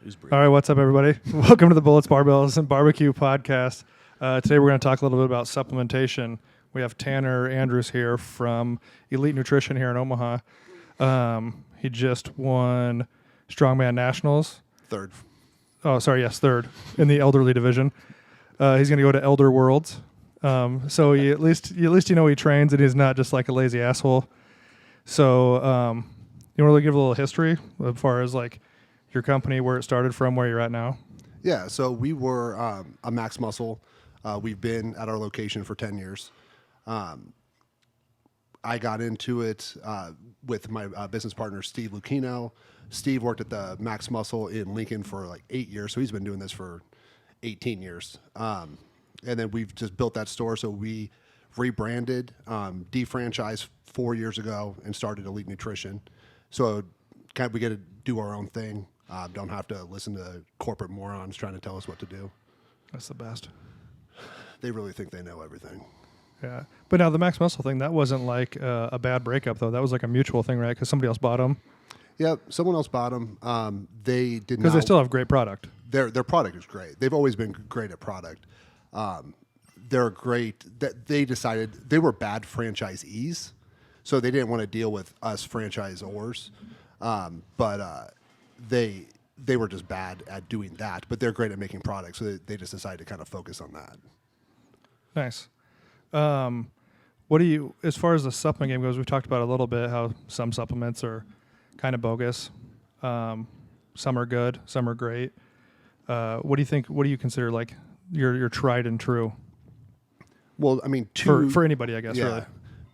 Who's breathing? All right, what's up, everybody? Welcome to the Bullets, Barbells, and Barbecue podcast. Today we're going to talk a little bit about supplementation. We have Tanner Andrews here from Elite Nutrition here in Omaha. He just won Strongman Nationals. Third Third in the elderly division. He's going to go to Elder Worlds. So he, at least you know he trains and he's not just like a lazy asshole. So you want to give a little history as far as like your company, where it started from, where you're at now? Yeah, so we were a Max Muscle. We've been at our location for 10 years. I got into it with my business partner, Steve Lucchino. Steve worked at the Max Muscle in Lincoln for like 8 years, so he's been doing this for 18 years. And then we've just built that store, so we rebranded, defranchised 4 years ago, and started Elite Nutrition. So we get to do our own thing. Don't have to listen to corporate morons trying to tell us what to do. That's the best. They really think they know everything. Yeah. But now the Max Muscle thing, that wasn't like a bad breakup, though. That was like a mutual thing, right? Because somebody else bought them. Yep, someone else bought them. They did not. Because they still have great product. Their product is great. They've always been great at product. They're great. They decided they were bad franchisees, so they didn't want to deal with us franchisors. But they were just bad at doing that. But they're great at making products, so they just decided to kind of focus on that. Nice. What do you, as far as the supplement game goes, we've talked about a little bit how some supplements are kind of bogus. Some are good, some are great. What do you think? What do you consider like your tried and true? Well, I mean, for anybody, I guess. Yeah, really.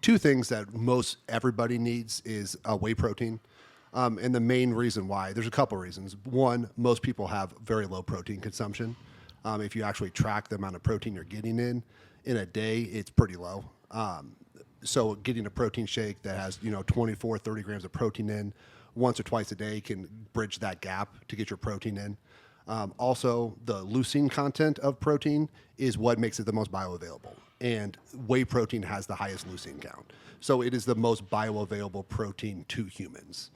two things that most everybody needs is whey protein. And the main reason why, there's a couple reasons. One, most people have very low protein consumption. If you actually track the amount of protein you're getting in a day, it's pretty low. So getting a protein shake that has 24, 30 grams of protein in once or twice a day can bridge that gap to get your protein in. Also, the leucine content of protein is what makes it the most bioavailable. And whey protein has the highest leucine count. So it is the most bioavailable protein to humans.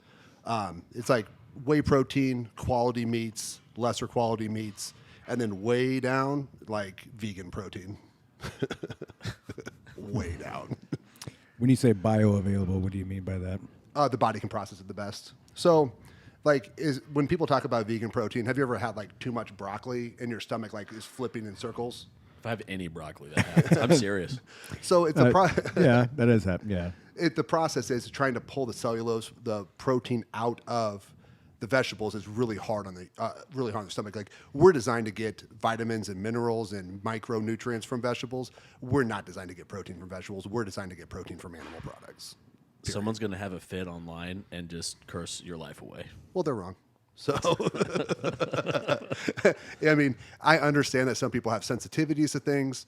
It's like whey protein, quality meats, lesser quality meats, and then way down, like vegan protein. Way down. When you say bioavailable, what do you mean by that? The body can process it the best. So, when people talk about vegan protein, have you ever had like too much broccoli and your stomach like is flipping in circles? If I have any broccoli, that happens. I'm serious. So it's yeah, that does happen. Yeah. The process is trying to pull the cellulose, the protein out of the vegetables is really hard on the stomach. Like, we're designed to get vitamins and minerals and micronutrients from vegetables. We're not designed to get protein from vegetables. We're designed to get protein from animal products. Period. Someone's going to have a fit online and just curse your life away. Well, they're wrong. So, I mean, I understand that some people have sensitivities to things.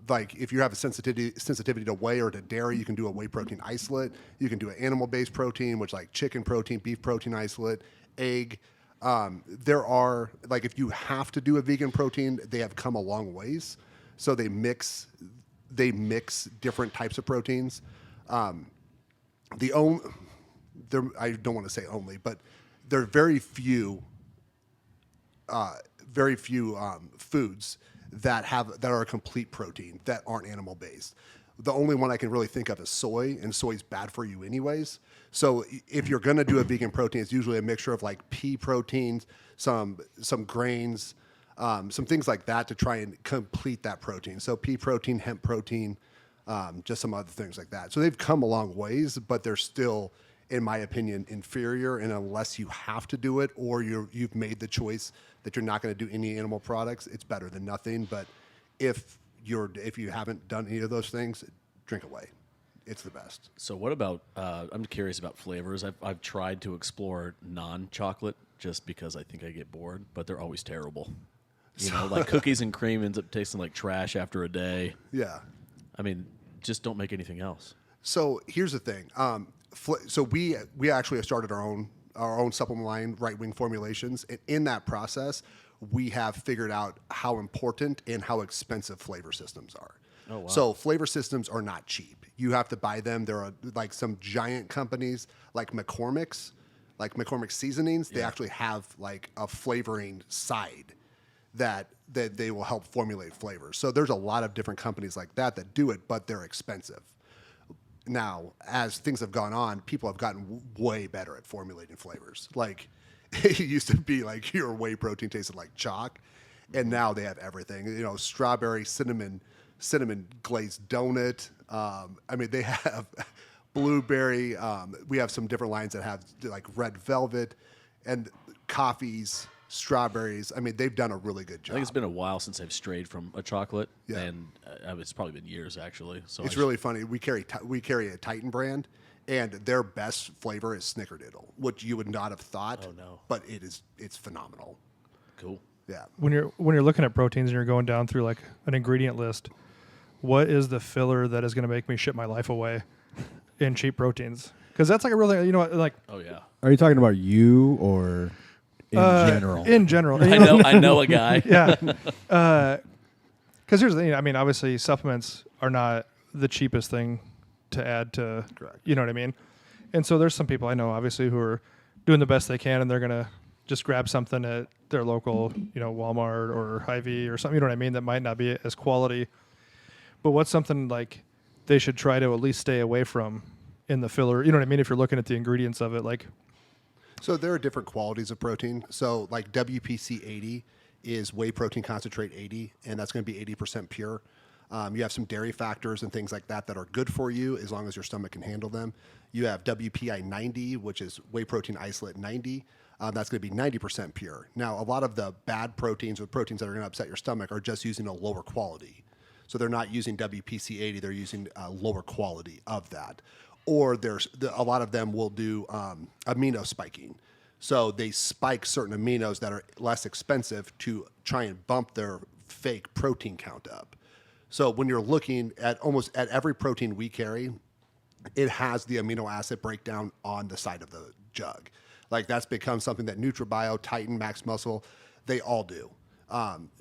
Like if you have a sensitivity to whey or to dairy, you can do a whey protein isolate. You can do an animal-based protein, which like chicken protein, beef protein isolate, egg. There are, like, if you have to do a vegan protein, they have come a long ways. So they mix different types of proteins. I don't want to say only, but there are very few foods that are a complete protein that aren't animal based. The only one I can really think of is soy, and soy is bad for you anyways. So if you're going to do a vegan protein, it's usually a mixture of like pea proteins, some grains, some things like that to try and complete that protein. So pea protein, hemp protein, just some other things like that. So they've come a long ways, but they're still, in my opinion, inferior. And unless you have to do it or you've made the choice that you're not going to do any animal products, it's better than nothing. But if you haven't done any of those things, drink away. It's the best. So what about, I'm curious about flavors. I've tried to explore non-chocolate just because I think I get bored, but they're always terrible. Like cookies and cream ends up tasting like trash after a day. Yeah. I mean, just don't make anything else. So here's the thing. So we actually started our own supplement line, Right Wing Formulations, and in that process, we have figured out how important and how expensive flavor systems are. Oh, wow. So flavor systems are not cheap. You have to buy them. There are like some giant companies like McCormick's like McCormick seasonings, they actually have like a flavoring side that they will help formulate flavors. So there's a lot of different companies like that do it, but they're expensive. Now, as things have gone on, people have gotten way better at formulating flavors. Like it used to be like your whey protein tasted like chalk, and now they have everything. You know, strawberry, cinnamon glazed donut. I mean, they have blueberry. We have some different lines that have like red velvet and coffees, strawberries. I mean, they've done a really good job. I think it's been a while since I've strayed from a chocolate, Yeah. and it's probably been years actually. So It's really funny. We carry a Titan brand, and their best flavor is Snickerdoodle, which you would not have thought. Oh, no. But it's phenomenal. cool. Yeah. When you're looking at proteins and you're going down through like an ingredient list, what is the filler that is going to make me shit my life away in cheap proteins? Because that's like a really, like Oh yeah. Are you talking about you or in general? In general, I know a guy. yeah. Because here's the thing. I mean, obviously, supplements are not the cheapest thing to add to. Correct. You know what I mean? And so there's some people I know, obviously, who are doing the best they can, and they're gonna just grab something at their local, Walmart or Hy-Vee or something. You know what I mean? That might not be as quality. But what's something like they should try to at least stay away from in the filler? You know what I mean? If you're looking at the ingredients of it, like. So there are different qualities of protein. So like WPC 80 is whey protein concentrate 80, and that's going to be 80% pure. You have some dairy factors and things like that are good for you as long as your stomach can handle them. You have WPI 90, which is whey protein isolate 90. That's going to be 90% pure. Now, a lot of the bad proteins or proteins that are going to upset your stomach are just using a lower quality. So they're not using WPC 80, they're using a lower quality of that. Or a lot of them will do amino spiking. So they spike certain aminos that are less expensive to try and bump their fake protein count up. So when you're looking at almost at every protein we carry, it has the amino acid breakdown on the side of the jug. Like that's become something that NutriBio, Titan, Max Muscle, they all do,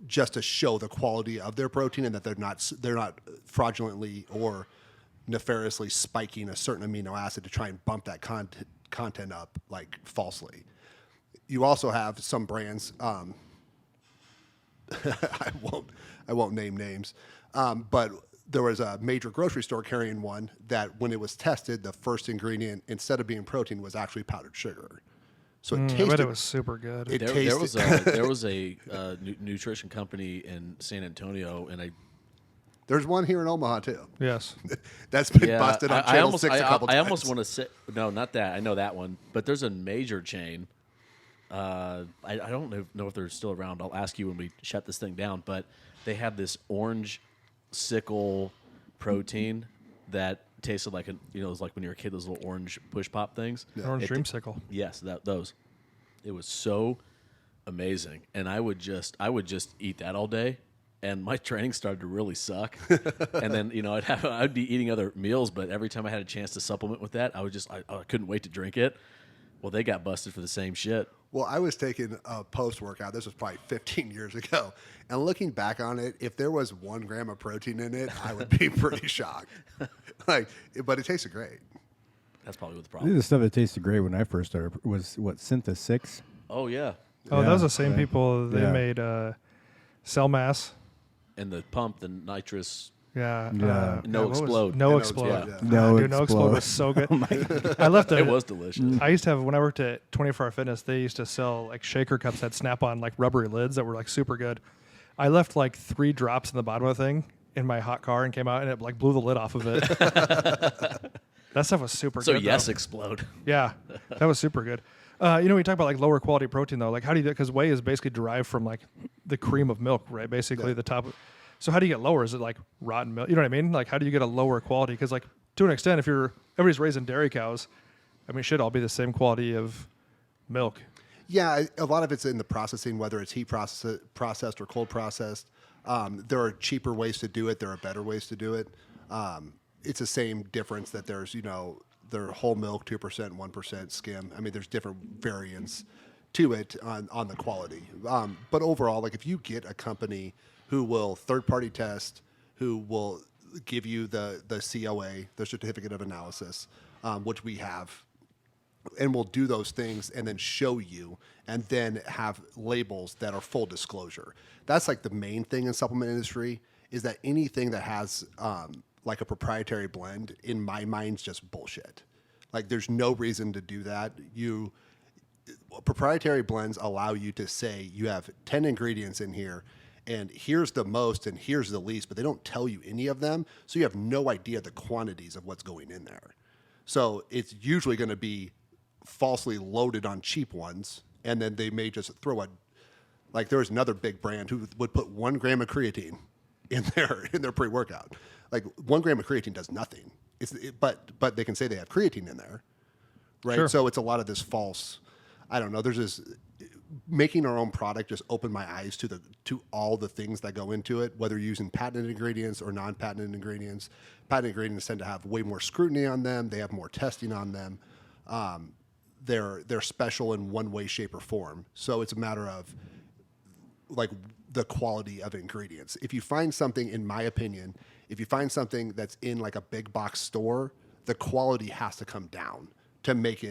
just to show the quality of their protein and that they're not fraudulently or nefariously spiking a certain amino acid to try and bump that content up like falsely. You also have some brands. I won't name names, but there was a major grocery store carrying one that when it was tested, the first ingredient instead of being protein was actually powdered sugar. So it tasted. I bet it was super good. There was a nutrition company in San Antonio, and There's one here in Omaha too. Yes. That's been busted on Channel 6 a couple times. I almost want to say no, not that. I know that one, but there's a major chain. I don't know if they're still around. I'll ask you when we shut this thing down. But they have this orange sickle protein that tasted like it was like when you were a kid, those little orange push pop things. Orange dreamsicle. Yes, those. It was so amazing, and I would just eat that all day. And my training started to really suck. And then, I'd be eating other meals, but every time I had a chance to supplement with that, I couldn't wait to drink it. Well, they got busted for the same shit. Well, I was taking a post-workout. This was probably 15 years ago. And looking back on it, if there was 1 gram of protein in it, I would be pretty shocked. But it tasted great. That's probably what the This problem is is. the stuff that tasted great when I first started. Was what Syntha 6? Oh, yeah. Oh, Yeah, that was the same yeah. people. They Yeah. made Cell Mass. And the pump, the nitrous. Yeah. Yeah. No what was- Explode. No No Explode. Explode, yeah. No Dude, No Explode Explode. was so good. I left It was delicious. I used to have, when I worked at 24 Hour Fitness, they used to sell like shaker cups that snap on like rubbery lids that were like super good. I left like 3 drops in the bottom of the thing in my hot car and came out and it like blew the lid off of it. That stuff was super So, good. yes, though. Explode. Yeah, that was super good. We talk about like lower quality protein though. Like how do you do it? Because whey is basically derived from like the cream of milk, right? Basically the top. So how do you get lower? Is it like rotten milk? You know what I mean? Like how do you get a lower quality? Because like to an extent, if everybody's raising dairy cows, I mean, it should all be the same quality of milk. Yeah, a lot of it's in the processing, whether it's heat processed or cold processed. There are cheaper ways to do it. There are better ways to do it. It's the same difference that there's, their whole milk, 2%, 1% skim. I mean, there's different variants to it on the quality. But overall, like if you get a company who will third-party test, who will give you the COA, the Certificate of Analysis, which we have, and we'll do those things and then show you and then have labels that are full disclosure. That's like the main thing in supplement industry is that anything that has like a proprietary blend, in my mind, is just bullshit. Like there's no reason to do that. Proprietary blends allow you to say you have 10 ingredients in here and here's the most and here's the least, but they don't tell you any of them. So you have no idea the quantities of what's going in there. So it's usually going to be falsely loaded on cheap ones. And then they may just throw like there was another big brand who would put 1 gram of creatine in their pre-workout. Like 1 gram of creatine does nothing. But they can say they have creatine in there, right? Sure. So it's a lot of this false. I don't know. There's this making our own product just opened my eyes to all the things that go into it, whether you're using patented ingredients or non-patented ingredients. Patented ingredients tend to have way more scrutiny on them. They have more testing on them. They're special in one way, shape, or form. So it's a matter of like the quality of ingredients. If you find something, in my opinion, if you find something that's in like a big box store, the quality has to come down to make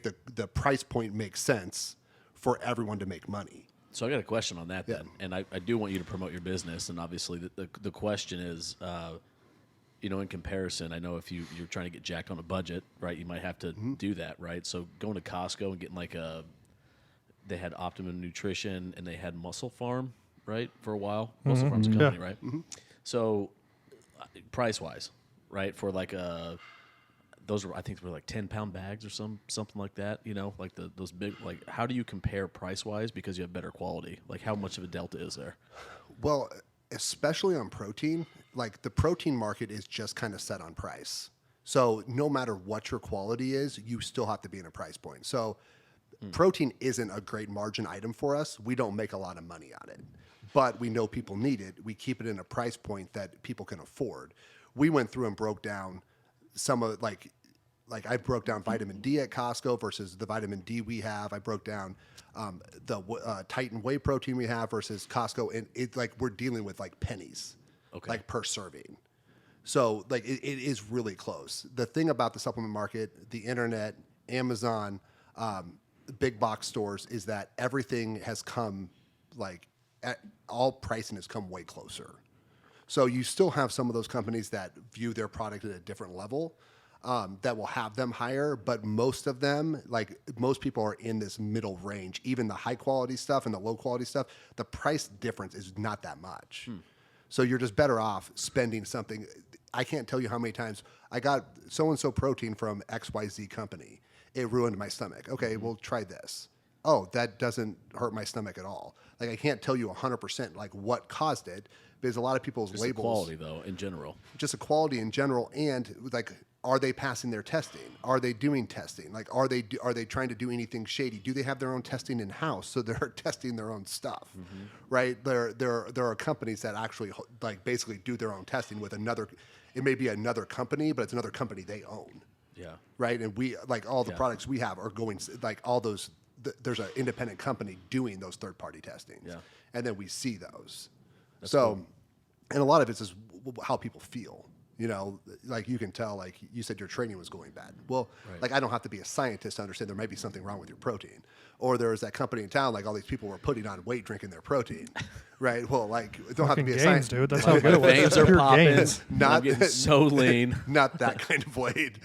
the price point make sense for everyone to make money. So I got a question on that then, and I do want you to promote your business. And obviously, the question is, in comparison, I know if you're trying to get jacked on a budget, right, you might have to do that, right? So going to Costco and getting they had Optimum Nutrition and they had Muscle Farm, right, for a while. Muscle Farm's a company, right? Mm-hmm. So price wise, right, for like those were, I think, were like 10-pound bags or something like that. Like those big. Like, how do you compare price wise because you have better quality? Like, how much of a delta is there? Well, especially on protein, like the protein market is just kind of set on price. So no matter what your quality is, you still have to be in a price point. So protein isn't a great margin item for us. We don't make a lot of money on it, but we know people need it. We keep it in a price point that people can afford. We went through and broke down some of like I broke down vitamin D at Costco versus the vitamin D we have. I broke down the Titan whey protein we have versus Costco, and it's like we're dealing with like pennies, like per serving. So like it is really close. The thing about the supplement market, the internet, Amazon, big box stores is that everything has come all pricing has come way closer. So you still have some of those companies that view their product at a different level. That will have them higher, but most of them, like most people, are in this middle range. Even the high quality stuff and the low quality stuff, the price difference is not that much. So you're just better off spending something. I can't tell you how many times I got so-and-so protein from XYZ company. It ruined my stomach. Okay, well, try this. Oh, that doesn't hurt my stomach at all. Like I can't tell you 100% like what caused it, because a lot of people's Just labels. the quality, though, in general. Just the quality in general, and like, are they passing their testing? Are they doing testing? Like, are they trying to do anything shady? Do they have their own testing in house so they're testing their own stuff, right? There are companies that actually like basically do their own testing with another. It may be another company, but it's another company they own. Yeah. Right, and we like all the products we have are going like all those. There's an independent company doing those third-party testings, and then we see those. That's cool. And a lot of it's just how people feel. Like you can tell, like you said, your training was going bad. Well, like I don't have to be a scientist to understand there might be something wrong with your protein. Or there's that company in town, like all these people were putting on weight drinking their protein, right? Well, like don't have to be a scientist, dude. That's how good it was. Veins are popping. Not I'm getting so lean. Not that kind of weight.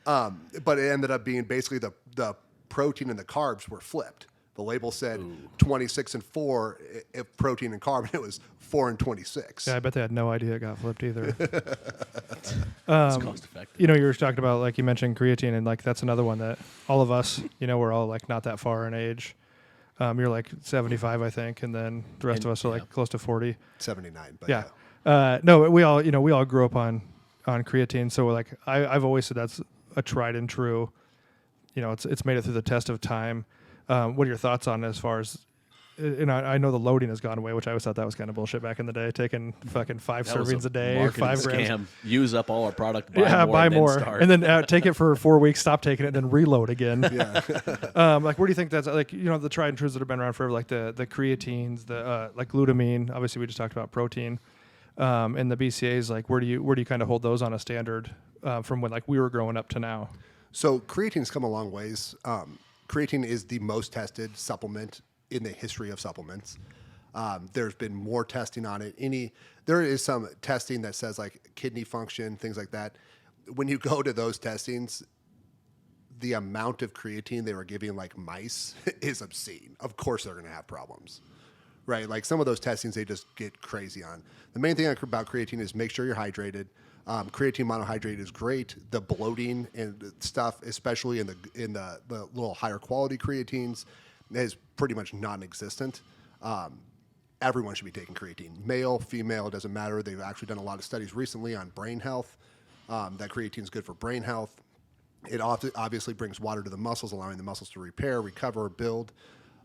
But it ended up being basically the protein and the carbs were flipped. The label said 26 and 4 if protein and carb, and it was 4 and 26. Yeah, I bet they had no idea it got flipped either. It's cost effective. You were talking about, like you mentioned, creatine, and like that's another one that all of us, we're all like not that far in age. You're like 75, I think, and then the rest of us are like close to 40. 79, but no, we all grew up on creatine, so like I've always said that's a tried and true. It's made it through the test of time. What are your thoughts on as far as, and I know the loading has gone away, which I always thought that was kind of bullshit back in the day, taking fucking 5 servings a day, 5 grams. Scam. Use up all our product, buy more, and then take it for 4 weeks, stop taking it, then reload again. Like, where do you think that's, like, the tried and trues that have been around forever, like the creatines, the like glutamine, obviously we just talked about protein, and the BCAAs, like where do you kind of hold those on a standard from when like we were growing up to now? So creatine's come a long ways. Creatine is the most tested supplement in the history of supplements. There's been more testing on it. There is some testing that says like kidney function, things like that. When you go to those testings, the amount of creatine they were giving like mice is obscene. Of course they're going to have problems, right? Like some of those testings they just get crazy on. The main thing about creatine is make sure you're hydrated. Creatine monohydrate is great. The bloating and stuff, especially in the little higher quality creatines, is pretty much non-existent. Everyone should be taking creatine. Male, female, it doesn't matter. They've actually done a lot of studies recently on brain health, that creatine is good for brain health. It obviously brings water to the muscles, allowing the muscles to repair, recover, build.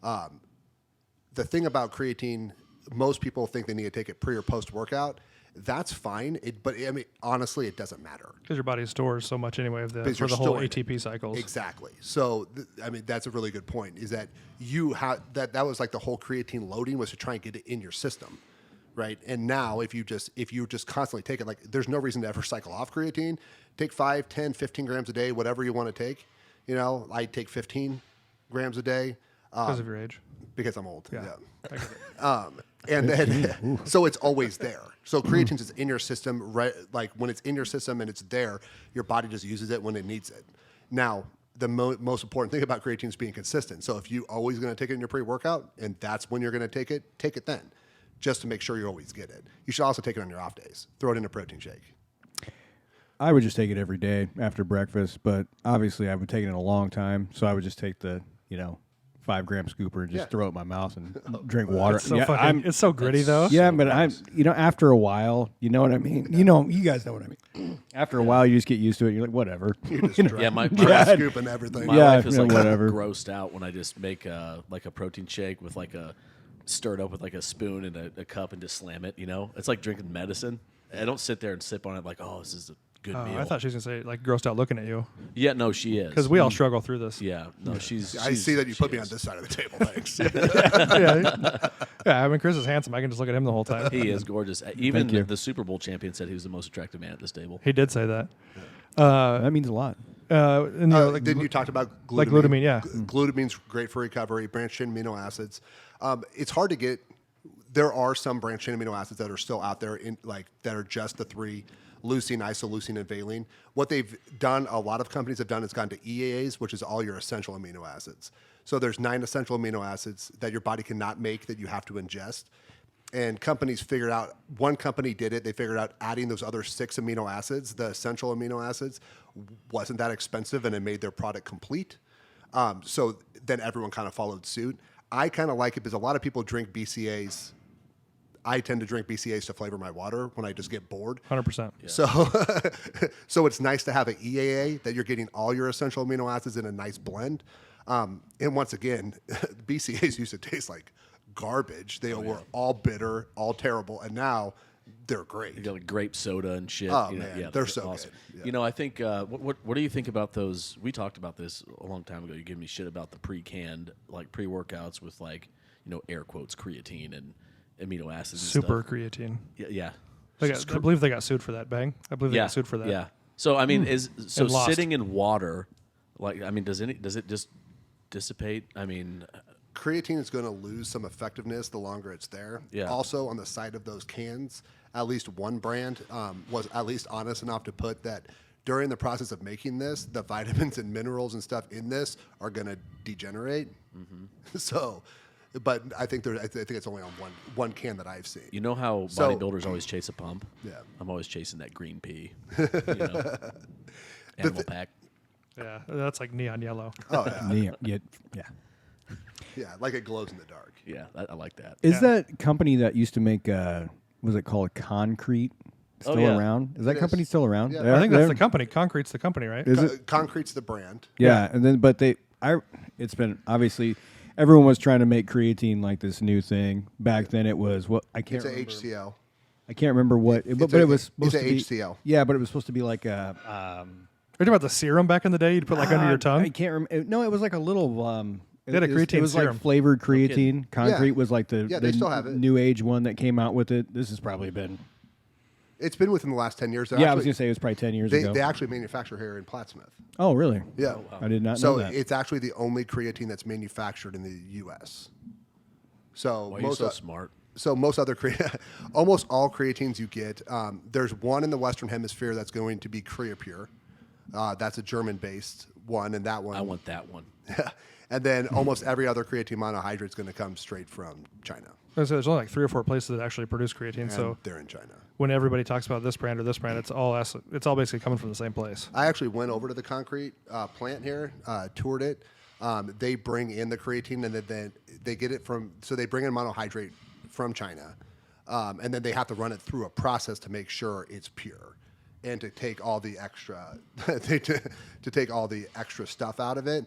The thing about creatine, most people think they need to take it pre or post workout. That's fine, but I mean, honestly, it doesn't matter Because your body stores so much anyway for you're the whole storing it. ATP cycles. Exactly. So, I mean, that's a really good point. Is that you have that was like the whole creatine loading was to try and get it in your system, right? And now, if you just constantly take it, like, there's no reason to ever cycle off creatine. Take 5, 10, 15 grams a day, whatever you want to take. You know, I take 15 grams a day Because of your age. because I'm old. Yeah. Yeah. I get it. And then, so it's always there. So creatine is in your system, right? Like when it's in your system and it's there, your body just uses it when it needs it. Now, the most important thing about creatine is being consistent. So if you're always going to take it in your pre-workout and that's when you're going to take it then, just to make sure you always get it. You should also take it on your off days. Throw it in a protein shake. I would just take it every day after breakfast, but obviously I've been taking it a long time, so I would just take the 5-gram scooper and just throw it in my mouth and drink water. It's so it's so gritty though. Yeah, but I'm, after a while, you know what I mean? You guys know what I mean. After a while, you just get used to it. You're like, whatever. Yeah, my Scoop and everything. wife is like whatever. grossed out when I just make like a protein shake with stir it up with like a spoon and a cup and just slam it. It's like drinking medicine. I don't sit there and sip on it like, oh, this is a good meal. I thought she was gonna say like grossed out looking at you Yeah, no, she is. because we all struggle through this. Yeah, no, she's. I see that you put me on is. this side of the table. Thanks. yeah. I mean, Chris is handsome. I can just look at him the whole time. He is gorgeous. Even you. the Super Bowl champion said he was the most attractive man at this table. He did say that. That means a lot. And, Then you talked about glutamine. like glutamine, yeah. Glutamine's great for recovery, branched chain amino acids. It's hard to get. There are some branched chain amino acids that are still out there that are just the 3: leucine, isoleucine, and valine. What they've done, a lot of companies have done, is gone to EAAs, which is all your essential amino acids. So there's 9 essential amino acids that your body cannot make that you have to ingest. And companies figured out, one company did it, they figured out adding those other 6 amino acids, the essential amino acids, wasn't that expensive and it made their product complete. So then everyone kind of followed suit. I kind of like it because a lot of people drink BCAAs. I tend to drink BCAAs to flavor my water when I just get bored. 100%. So it's nice to have an EAA that you're getting all your essential amino acids in a nice blend. And once again, BCAAs used to taste like garbage. They were all bitter, all terrible, and now they're great. You got like grape soda and shit. Oh, man, yeah, they're so awesome. good. Yeah. I think what do you think about those? We talked about this a long time ago. You gave me shit about the pre-canned like pre-workouts with like air quotes creatine and amino acids. Super and stuff. creatine. Yeah. I believe they got sued for that. Bang. I believe they got sued for that. Yeah. So I mean, And lost. sitting in water, like I mean, does it just dissipate? I mean, Creatine is going to lose some effectiveness the longer it's there. Yeah. Also, on the side of those cans, at least one brand was at least honest enough to put that during the process of making this, the vitamins and minerals and stuff in this are going to degenerate. Mm-hmm. So, but I think it's only on one can that I've seen. you know how So- bodybuilders always chase a pump? Yeah. I'm always chasing that green pea. Animal pack. Yeah. That's like neon yellow. Oh yeah, Yeah. yeah, like it glows in the dark. Yeah, I like that. Is that company that used to make, was it called Concrete still yeah. around? Is that It company is. still around? Yeah. I think that's They're- the company. Concrete's the company, right? Is it? Concrete's the brand. Yeah, and then it's been obviously everyone was trying to make creatine like this new thing. Back then it was I can't It's a remember. HCl. I can't remember what, but it was supposed it's to a be HCl. Yeah, but it was supposed to be like a. Are you talking about the serum back in the day you'd put like under your tongue? I can't remember. No, it was like a little. They had a it was creatine like serum. flavored kidding. creatine. Concrete was like Yeah, they still have it. new age one that came out with it. This has probably been It's been within the last 10 years. I was gonna say it was probably 10 years ago. They actually manufacture here in Plattsmouth. Oh, really? Yeah. I did not know So that. it's actually the only creatine that's manufactured in the U.S. So Why are you so smart? So most other almost all creatines you get, there's one in the Western Hemisphere that's going to be Creapure. That's a German-based one, and that one. I want that one. And then almost every other creatine monohydrate is going to come straight from China. So there's only like 3 or 4 places that actually produce creatine. And So they're in China. when everybody talks about this brand or this brand, it's all basically coming from the same place. I actually went over to the concrete plant here, toured it. They bring in the creatine, and then they get it from. So they bring in monohydrate from China, and then they have to run it through a process to make sure it's pure, and to take all the extra to take all the extra stuff out of it.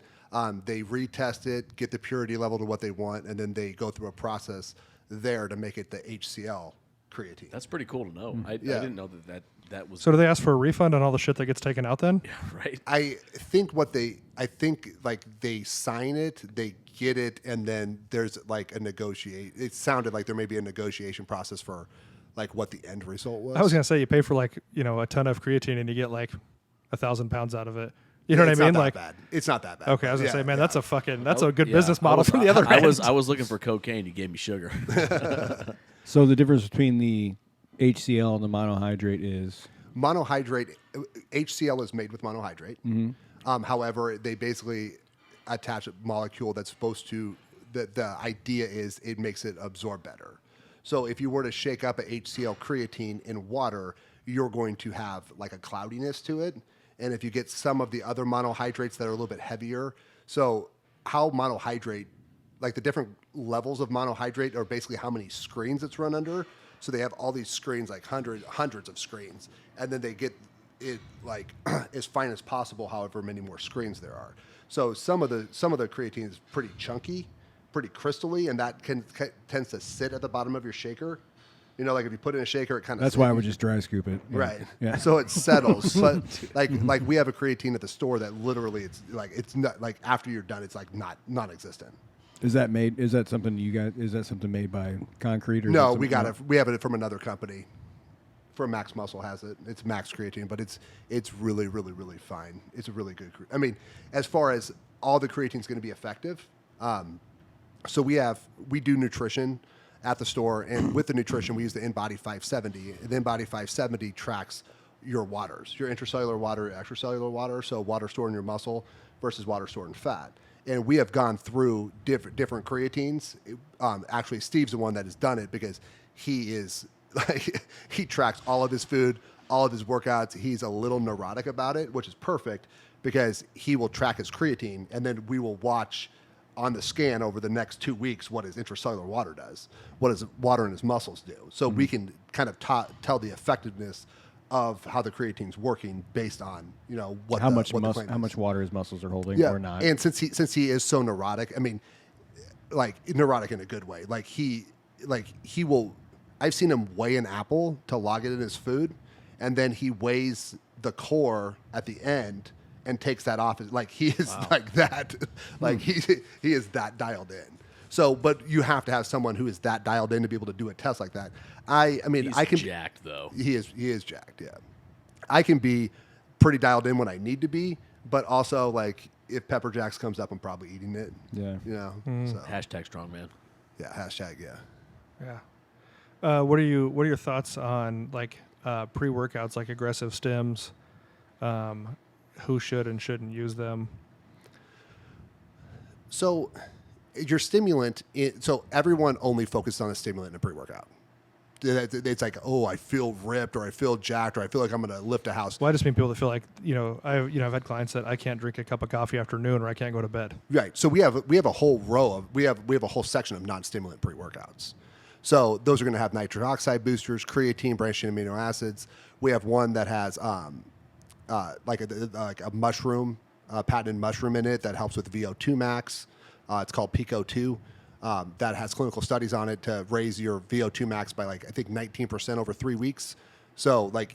They retest it, get the purity level to what they want, and then they go through a process there to make it the HCl creatine. That's pretty cool to know. I didn't know that was. So do they ask for a refund on all the shit that gets taken out then? Right. I think like they sign it, they get it, and then there's like a negotiate. It sounded like there may be a negotiation process for like what the end result was. I was gonna say you pay for like a ton of creatine and you get like 1,000 pounds out of it. You know what I mean? Not Like, that bad. It's not that bad. okay, I was gonna say, man, that's a good Yeah, business model from the other I end. was looking for cocaine. You gave me sugar. So the difference between the HCl and the monohydrate is monohydrate. HCl is made with monohydrate. However, they basically attach a molecule that's supposed to. The idea is it makes it absorb better. So if you were to shake up a HCl creatine in water, you're going to have like a cloudiness to it. And if you get some of the other monohydrates that are a little bit heavier, so how monohydrate, like the different levels of monohydrate are basically how many screens it's run under. So they have all these screens, like hundreds of screens, and then they get it like as fine as possible, however many more screens there are. So some of the creatine is pretty chunky, pretty crystally, and that tends to sit at the bottom of your shaker. You know, like if you put it in a shaker, it kind of. that's why I would just dry scoop it. Yeah. Right. Yeah. So it settles. But like we have a creatine at the store that literally it's not like after you're done, it's like non-existent. Is that something you got? Is that something made by Concrete or? No, we got it. We have it from another company. From Max Muscle has it. It's Max Creatine, but it's really, really, really fine. It's a really good. I mean, as far as all the creatine is going to be effective, so we do nutrition at the store, and with the nutrition, we use the InBody 570. The InBody 570 tracks your waters, your intracellular water, extracellular water, so water stored in your muscle versus water stored in fat. And we have gone through different creatines. Actually, Steve's the one that has done it because he is like he tracks all of his food, all of his workouts. He's a little neurotic about it, which is perfect because he will track his creatine, and then we will watch on the scan over the next 2 weeks what his intracellular water does, what his water in his muscles do. So we can kind of tell the effectiveness of how the creatine's working based on what how the, much what the claim how is. much water his muscles are holding or not. And since he is so neurotic, I mean, like neurotic in a good way. Like he will. I've seen him weigh an apple to log it in his food, and then he weighs the core at the end and takes that off. Like he is like that. Like he is that dialed in. So, but you have to have someone who is that dialed in to be able to do a test like that. I mean, He's I can jacked though. He is jacked. Yeah, I can be pretty dialed in when I need to be, but also like if Pepper Jacks comes up, I'm probably eating it. Yeah. So Hashtag strongman. yeah, hashtag yeah. Yeah. What are your thoughts on like pre-workouts, like aggressive stims? Who should and shouldn't use them? So your stimulant, so everyone only focuses on a stimulant in a pre-workout. It's like, oh, I feel ripped, or I feel jacked, or I feel like I'm going to lift a house. Well, I just mean people that feel like I've had clients that I can't drink a cup of coffee after noon, or I can't go to bed. Right. So we have a whole row of we have a whole section of non-stimulant pre-workouts. So those are going to have nitric oxide boosters, creatine, branched chain amino acids. We have one that has like a mushroom, patented mushroom in it that helps with VO2 max. It's called Pico 2. That has clinical studies on it to raise your VO2 max by like I think 19% over 3 weeks. So like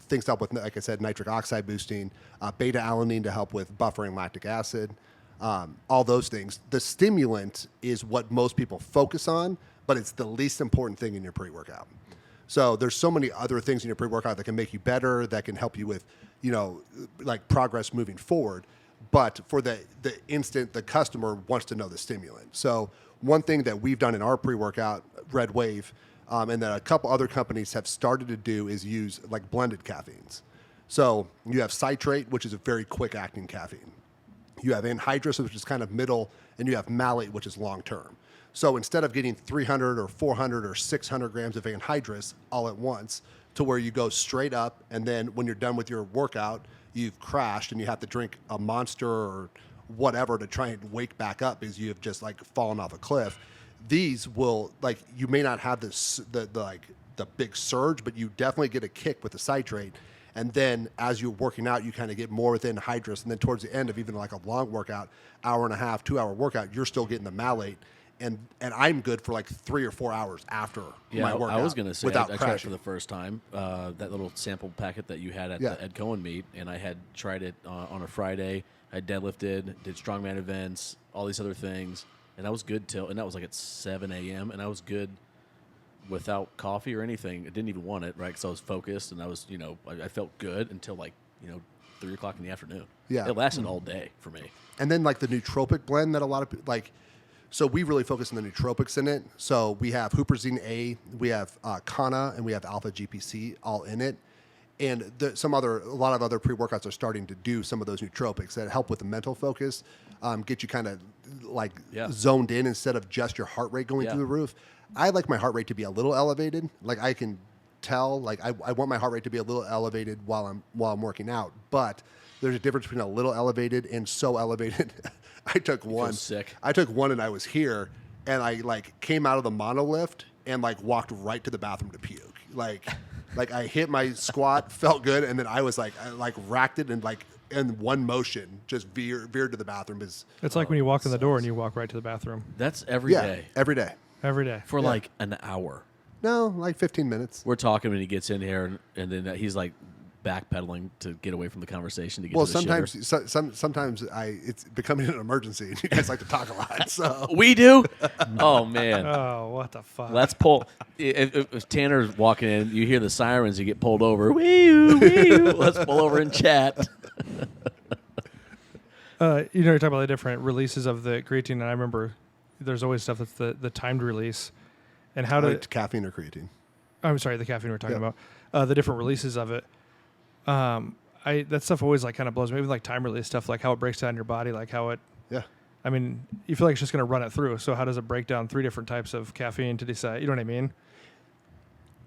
things to help with, like I said, nitric oxide boosting, beta alanine to help with buffering lactic acid, all those things. The stimulant is what most people focus on, but it's the least important thing in your pre-workout So there's so many other things in your pre-workout that can make you better, that can help you with, like progress moving forward. But for the instant, the customer wants to know the stimulant. So one thing that we've done in our pre-workout, Red Wave, and that a couple other companies have started to do is use like blended caffeines. So you have citrate, which is a very quick acting caffeine. You have anhydrous, which is kind of middle, and you have malate, which is long term. So instead of getting 300 or 400 or 600 grams of anhydrous all at once, to where you go straight up, and then when you're done with your workout, you've crashed and you have to drink a Monster or whatever to try and wake back up because you have just like fallen off a cliff. These will, like, you may not have the big surge, but you definitely get a kick with the citrate. And then as you're working out, you kind of get more with anhydrous. And then towards the end of even like a long workout, hour and a half, 2 hour workout, you're still getting the malate. And I'm good for like 3 or 4 hours after my workout. I was going to say, without I tried crashing. for the first time, that little sample packet that you had at the Ed Cohen meet, and I had tried it on a Friday. I deadlifted, did strongman events, all these other things, and I was good and that was like at 7 a.m., and I was good without coffee or anything. I didn't even want it, right, because I was focused, and I was, I felt good until like, 3 o'clock in the afternoon. Yeah. It lasted all day for me. And then like the nootropic blend that a lot of, like, so we really focus on the nootropics in it. So we have Huperzine A, we have Kana, and we have Alpha GPC all in it. And a lot of other pre-workouts are starting to do some of those nootropics that help with the mental focus, get you kind of like zoned in instead of just your heart rate going through the roof. I like my heart rate to be a little elevated. Like I can tell, like I want my heart rate to be a little elevated while I'm working out. But there's a difference between a little elevated and so elevated. I took one. Sick. I took one and I was here, and I like came out of the monolift and like walked right to the bathroom to puke. Like I hit my squat, felt good, and then I racked it and like in one motion just veered to the bathroom. It's like when you walk in the door and you walk right to the bathroom. That's every day. Every day. Every day. For like an hour. No, like 15 minutes. We're talking when he gets in here, and then he's like backpedaling to get away from the conversation to get to the sometimes sometimes it's becoming an emergency, and you guys like to talk a lot. So we do. Oh man. Oh, what the fuck? Let's pull. If Tanner's walking in, you hear the sirens, you get pulled over. Wee-oo, wee-oo. Let's pull over and chat. You're talking about the different releases of the creatine, and I remember there's always stuff that's the timed release, and how to caffeine or creatine. I'm sorry, the caffeine we're talking about, the different releases of it. That stuff always like kind of blows me. Even like time release stuff, like how it breaks down your body, like how it. Yeah. I mean, you feel like it's just going to run it through. So how does it break down 3 different types of caffeine to decide? You know what I mean?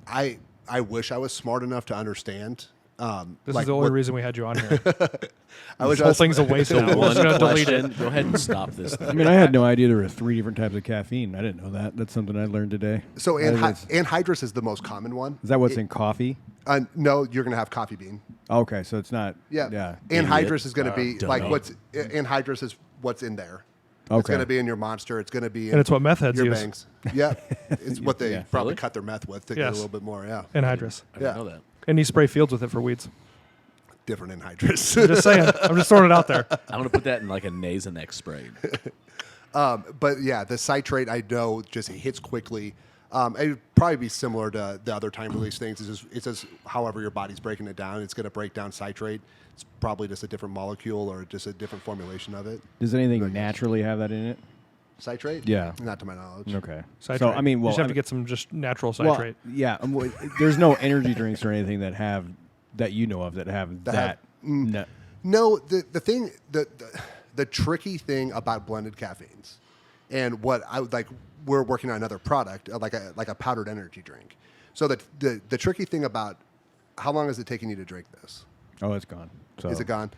I wish I was smart enough to understand. This is the only reason we had you on here. I wish this whole thing's a waste now. We're just going to delete it. Go ahead and stop this thing. I mean, I had no idea there were 3 different types of caffeine. I didn't know that. That's something I learned today. So anhydrous is the most common one. Is that what's in coffee? No, you're going to have coffee bean. Okay, so it's not. Yeah. Anhydrous is going to be like anhydrous is what's in there. Okay. It's going to be in your Monster. It's going to be in and it's what meth heads your use. bangs. Yeah. It's what they probably Really? cut their meth with to get a little bit more. Yeah. Anhydrous. I didn't know that. And you spray fields with it for weeds. Different anhydrous. I'm just saying. I'm just throwing it out there. I'm gonna put that in like a Nasonex spray. But yeah, the citrate I know just hits quickly. It would probably be similar to the other time release things. It's just however your body's breaking it down. It's going to break down citrate. It's probably just a different molecule or just a different formulation of it. Does anything naturally have that in it? Citrate? Yeah. Not to my knowledge. Okay. Citrate. So I mean, you just have to get some just natural citrate. Well, yeah. There's no energy drinks or anything that have that you know of that have that. No. No, the thing the tricky thing about blended caffeines, and what I would like, we're working on another product like a powdered energy drink. So the tricky thing about how long is it taking you to drink this? Oh, it's gone. So Is it gone?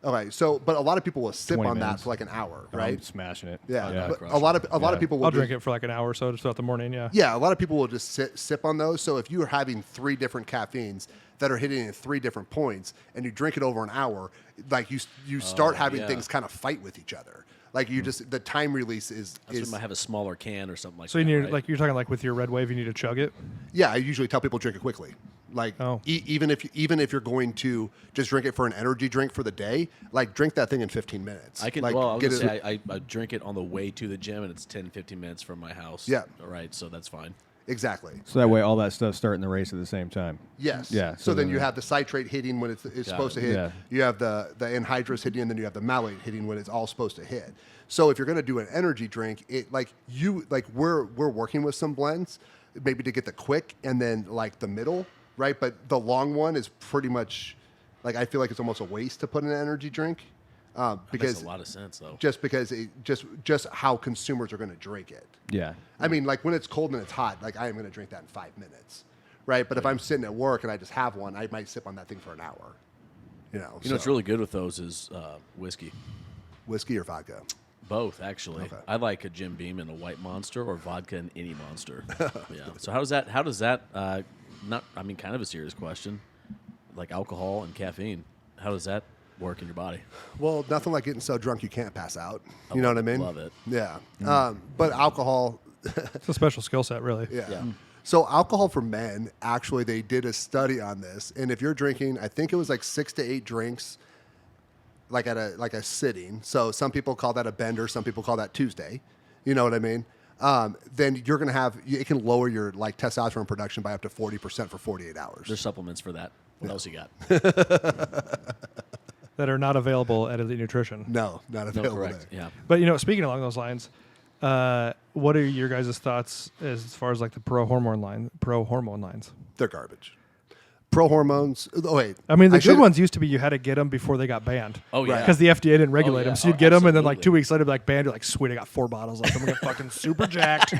Okay, so but a lot of people will sip 20 on that minutes. for like an hour, I'm right? smashing it. Yeah, but crush a lot of people will I'll drink it for like an hour or so just throughout the morning. Yeah. Yeah, a lot of people will just sip on those. So if you are having 3 different caffeines that are hitting at 3 different points, and you drink it over an hour, like you start having things kind of fight with each other. Like you just the time release is. You might have a smaller can or something like So that. you need right? like you're talking like with your Red Wave, you need to chug it. Yeah, I usually tell people drink it quickly. Like even if you're going to just drink it for an energy drink for the day, like drink that thing in 15 minutes. I can. Like, Well, I was get gonna it. say I drink it on the way to the gym, and it's 10-15 minutes from my house. Yeah. All right, so that's fine. Exactly. So that way, all that stuff's starting the race at the same time. Yes. Yeah. So then you have the citrate hitting when it's supposed to hit. Yeah. You have the anhydrous hitting, and then you have the malate hitting when it's all supposed to hit. So if you're going to do an energy drink, we're working with some blends, maybe to get the quick and then like the middle, right? But the long one is pretty much like I feel like it's almost a waste to put in an energy drink. That Because makes a lot of sense, though. just because just how consumers are going to drink it. Yeah. I mean, like when it's cold and it's hot, like I am going to drink that in 5 minutes, right? But if I'm sitting at work and I just have one, I might sip on that thing for an hour. You know what's really good with those is whiskey. whiskey or vodka. Both, actually. Okay. I like a Jim Beam and a White Monster, or vodka and any Monster. Yeah. So how does that? Not, I mean, kind of a serious question. Like alcohol and caffeine, how does that work in your body? Well, nothing like getting so drunk you can't pass out. You know what I mean? Love it. Yeah. But alcohol. It's a special skill set, really. Yeah. So alcohol for men, actually, they did a study on this, and if you're drinking, I think it was like 6 to 8 drinks, like at a sitting. So some people call that a bender, some people call that Tuesday. You know what I mean? Then you're gonna have it can lower your like testosterone production by up to 40% for 48 hours. There's supplements for that. What else you got? That are not available at Elite Nutrition. No, not No, available. correct. there. Yeah. But speaking along those lines, what are your guys' thoughts as far as like the pro hormone lines? They're garbage. Pro hormones. Oh wait. I mean, the should- good ones used to be you had to get them before they got banned. Oh yeah. Because the FDA didn't regulate yeah. them, so you'd Oh, get them, and then like absolutely. 2 weeks later, be like banned. You're like, sweet, I got 4 bottles left. I'm gonna get fucking super jacked.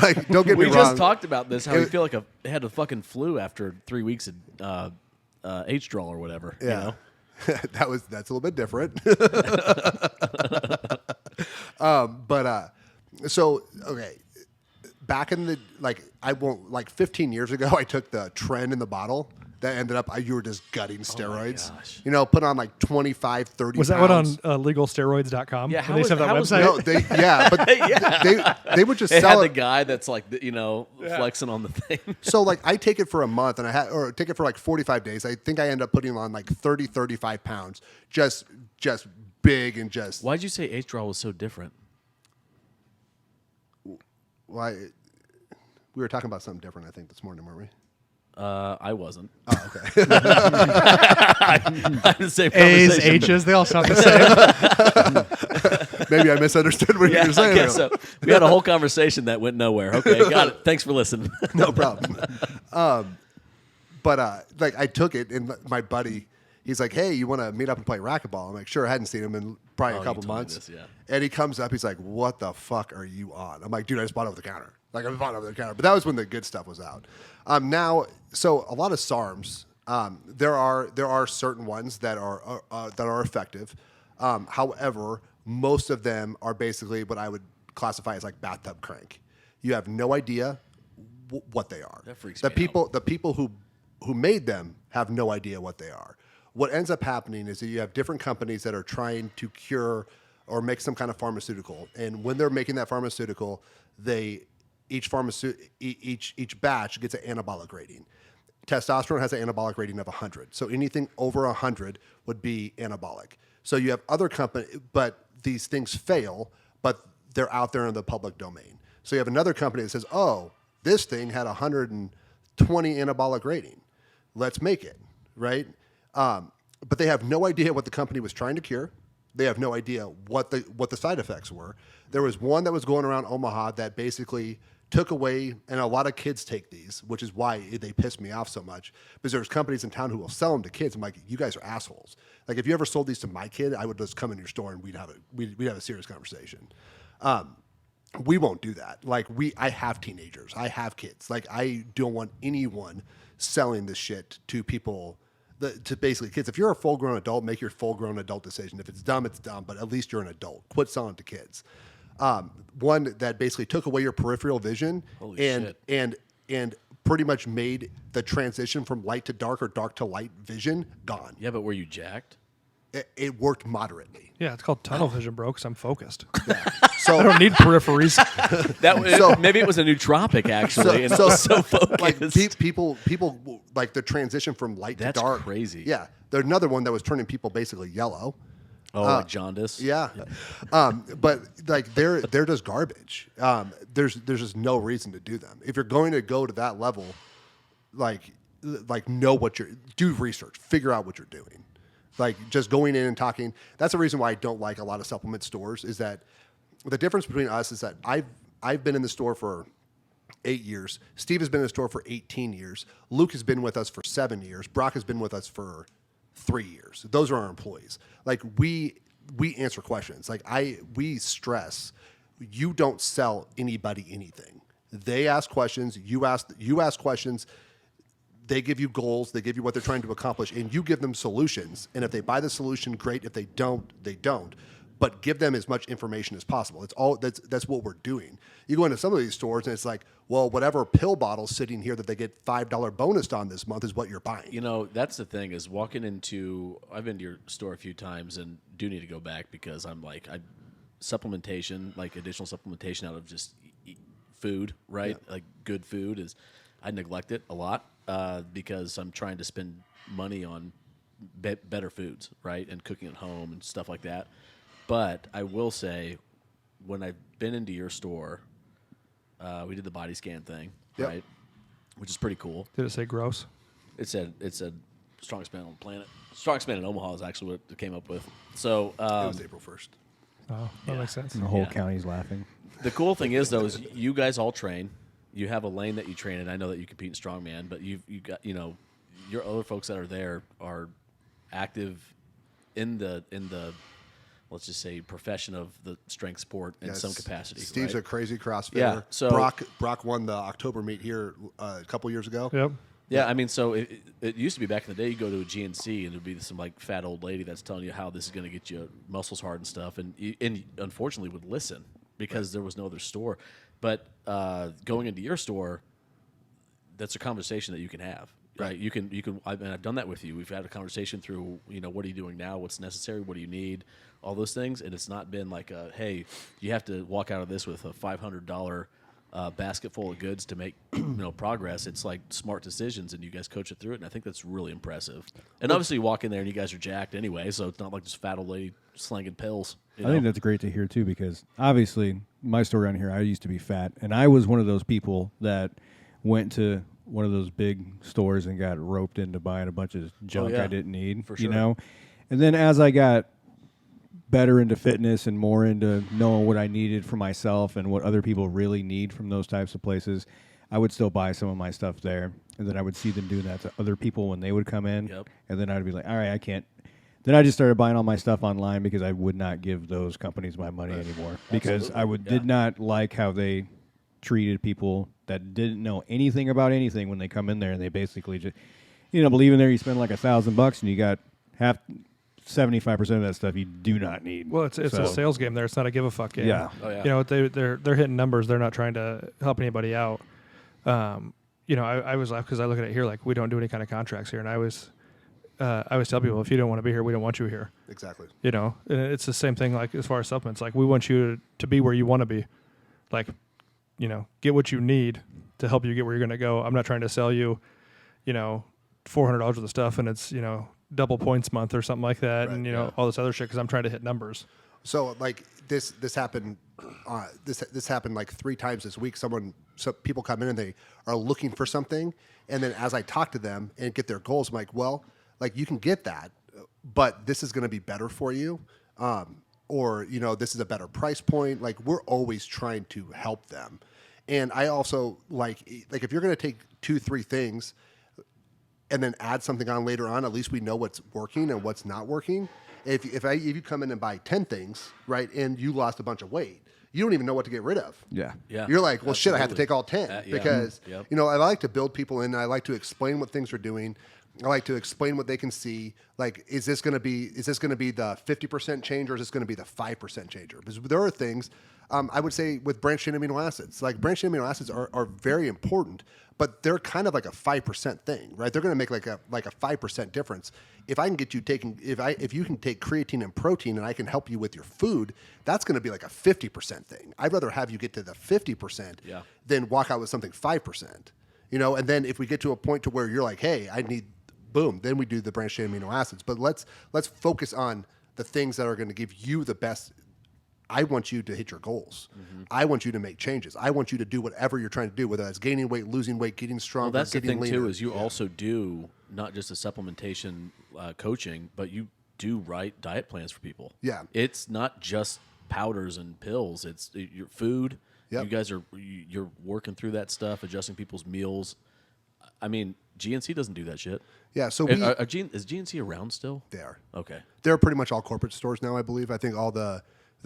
Like, don't get me We wrong. just talked about this. How It- you feel like had a fucking flu after 3 weeks of H-Drawl or whatever. Yeah. You know? That's a little bit different. So okay, back in the 15 years ago, I took the trend in the bottle that ended up you were just gutting steroids. gosh. Put on like 25, 30 Was that pounds. what on legalsteroids.com? Yeah, And how they is- used to have that how is website. that? But they would just It sell had it. the guy that's like flexing on the thing. So like I take it for a month and or take it for like 45 days. I think I end up putting on like 30, 35 pounds, just big and just. Why'd you say H-Drawl was so different? Why? We were talking about something different, I think, this morning, weren't we? I wasn't. Oh, okay. I had the same A's, conversation. H's, they all sound the same. Maybe I misunderstood what you Yeah, were saying. I guess so. We had a whole conversation that went nowhere. Okay, got it. Thanks for listening. No problem. Like I took it, and my buddy, he's like, "Hey, you want to meet up and play racquetball?" I'm like, "Sure." I hadn't seen him in probably Oh, a you couple told me months. this, yeah. And he comes up, he's like, "What the fuck are you on?" I'm like, "Dude, I just bought it over the counter. Like I bought it over the counter." But that was when the good stuff was out. Now, so a lot of SARMs. There are certain ones that are effective. However, most of them are basically what I would classify as like bathtub crank. You have no idea what they are. That freaks the me out. people The people who made them have no idea what they are. What ends up happening is that you have different companies that are trying to cure or make some kind of pharmaceutical, and when they're making that pharmaceutical, each batch gets an anabolic rating. Testosterone has an anabolic rating of 100, so anything over 100 would be anabolic. So you have other companies, but these things fail, but they're out there in the public domain. So you have another company that says, "Oh, this thing had 120 anabolic rating. Let's make it," right? But they have no idea what the company was trying to cure. They have no idea what the side effects were. There was one that was going around Omaha that basically took away, and a lot of kids take these, which is why they piss me off so much, because there's companies in town who will sell them to kids. I'm like, you guys are assholes. Like, if you ever sold these to my kid, I would just come in your store and we'd have a serious conversation. We won't do that. Like, I have teenagers. I have kids. Like, I don't want anyone selling this shit to people, to basically kids. If you're a full-grown adult, make your full-grown adult decision. If it's dumb, it's dumb, but at least you're an adult. Quit selling to kids. One that basically took away your peripheral vision Holy shit. and pretty much made the transition from light to dark or dark to light vision gone. Yeah, but were you jacked? It worked moderately. Yeah, it's called tunnel vision, bro, because I'm focused. So I don't need peripheries. Maybe it was a nootropic actually, and it was so focused. like people like the transition from light That's to dark. crazy. Yeah, there's another one that was turning people basically yellow. Oh, like jaundice. Yeah, but like they're just garbage. There's just no reason to do them. If you're going to go to that level, like know what do research, figure out what you're doing. Like just going in and talking. That's the reason why I don't like a lot of supplement stores. Is that the difference between us is that I've been in the store for 8 years. Steve has been in the store for 18 years. Luke has been with us for 7 years. Brock has been with us for 3 years. Those are our employees. Like we answer questions. Like we stress, you don't sell anybody anything. They ask questions. You ask questions. They give you goals. They give you what they're trying to accomplish, and you give them solutions. And if they buy the solution, great. If they don't, they don't. But give them as much information as possible. It's all that's what we're doing. You go into some of these stores, and it's like, well, whatever pill bottle's sitting here that they get $5 bonus on this month is what you're buying. You know, that's the thing is walking into. I've been to your store a few times, and do need to go back because I'm like, supplementation, like additional supplementation out of just food, right? Yeah. Like good food is, I neglect it a lot because I'm trying to spend money on better foods, right, and cooking at home and stuff like that. But I will say, when I've been into your store, we did the body scan thing, right, which is pretty cool. Did it say gross? It said strongest man on the planet. Strongest man in Omaha is actually what it came up with. So it was April 1st. Oh, that makes sense. And the whole county's laughing. The cool thing is, though, is you guys all train. You have a lane that you train in. I know that you compete in strongman, but you got your other folks that are there are active in the let's just say profession of the strength sport in some capacity. Steve's right? a crazy CrossFitter. Yeah. So Brock won the October meet here a couple years ago. Yep. Yeah, I mean, so it used to be back in the day, you go to a GNC and there'd be some like fat old lady that's telling you how this is going to get your muscles hard and stuff, and unfortunately would listen because there was no other store. But going into your store, that's a conversation that you can have. Right, you can. I've done that with you. We've had a conversation through, what are you doing now? What's necessary? What do you need? All those things, and it's not been like, hey, you have to walk out of this with a $500 basket full of goods to make progress. It's like smart decisions, and you guys coach it through it, and I think that's really impressive. And obviously, you walk in there and you guys are jacked anyway, so it's not like this fat old lady slanging pills. I think that's great to hear too, because obviously my story on here, I used to be fat, and I was one of those people that went to one of those big stores and got roped into buying a bunch of junk I didn't need, for sure. And then as I got better into fitness and more into knowing what I needed for myself and what other people really need from those types of places, I would still buy some of my stuff there. And then I would see them doing that to other people when they would come in. Yep. And then I'd be like, all right, I can't. Then I just started buying all my stuff online because I would not give those companies my money anymore. Because I did not like how they treated people that didn't know anything about anything when they come in there, and they basically just, believe in there you spend like $1,000 and you got 75% of that stuff you do not need. Well, it's a sales game there. It's not a give a fuck game. Yeah. Oh, yeah. They're hitting numbers. They're not trying to help anybody out. I was like, because I look at it here like we don't do any kind of contracts here, and I always tell people, if you don't want to be here, we don't want you here. Exactly. And it's the same thing like as far as supplements. Like we want you to be where you want to be. Like, get what you need to help you get where you're going to go. I'm not trying to sell you, $400 worth of stuff and it's, double points month or something like that. Right, and, all this other shit because I'm trying to hit numbers. So like this happened, this happened like 3 times this week. Some people come in and they are looking for something. And then as I talk to them and get their goals, I'm like, well, like you can get that, but this is going to be better for you. Or, this is a better price point. Like we're always trying to help them. And I also like if you're going to take 2-3 things and then add something on later on, at least we know what's working and what's not working. If you come in and buy 10 things, right, and you lost a bunch of weight, you don't even know what to get rid of. Yeah. You're like, well, shit, I have to take all 10 because, I like to build people in. I like to explain what things are doing. I like to explain what they can see. Like, is this going to be the 50% change or is this going to be the 5% changer? Because there are things, I would say with branched chain amino acids, like branched chain amino acids are very important, but they're kind of like a 5% thing, right? They're going to make like a 5% difference. If I can get you if you can take creatine and protein and I can help you with your food, that's going to be like a 50% thing. I'd rather have you get to the 50% than walk out with something 5%. And then if we get to a point to where you're like, hey, I need, boom, then we do the branched chain amino acids. But let's focus on the things that are going to give you the best. I want you to hit your goals. I want you to make changes. I want you to do whatever you're trying to do, whether that's gaining weight, losing weight, getting stronger, Well, that's the getting thing leaner. too. Is you also do not just a supplementation coaching, but you do write diet plans for people. Yeah. It's not just powders and pills. It's your food. Yep. You guys you're working through that stuff, adjusting people's meals. I mean, GNC doesn't do that shit. Yeah, so is GNC around still? they are. Okay. They're pretty much all corporate stores now, I believe. I think all the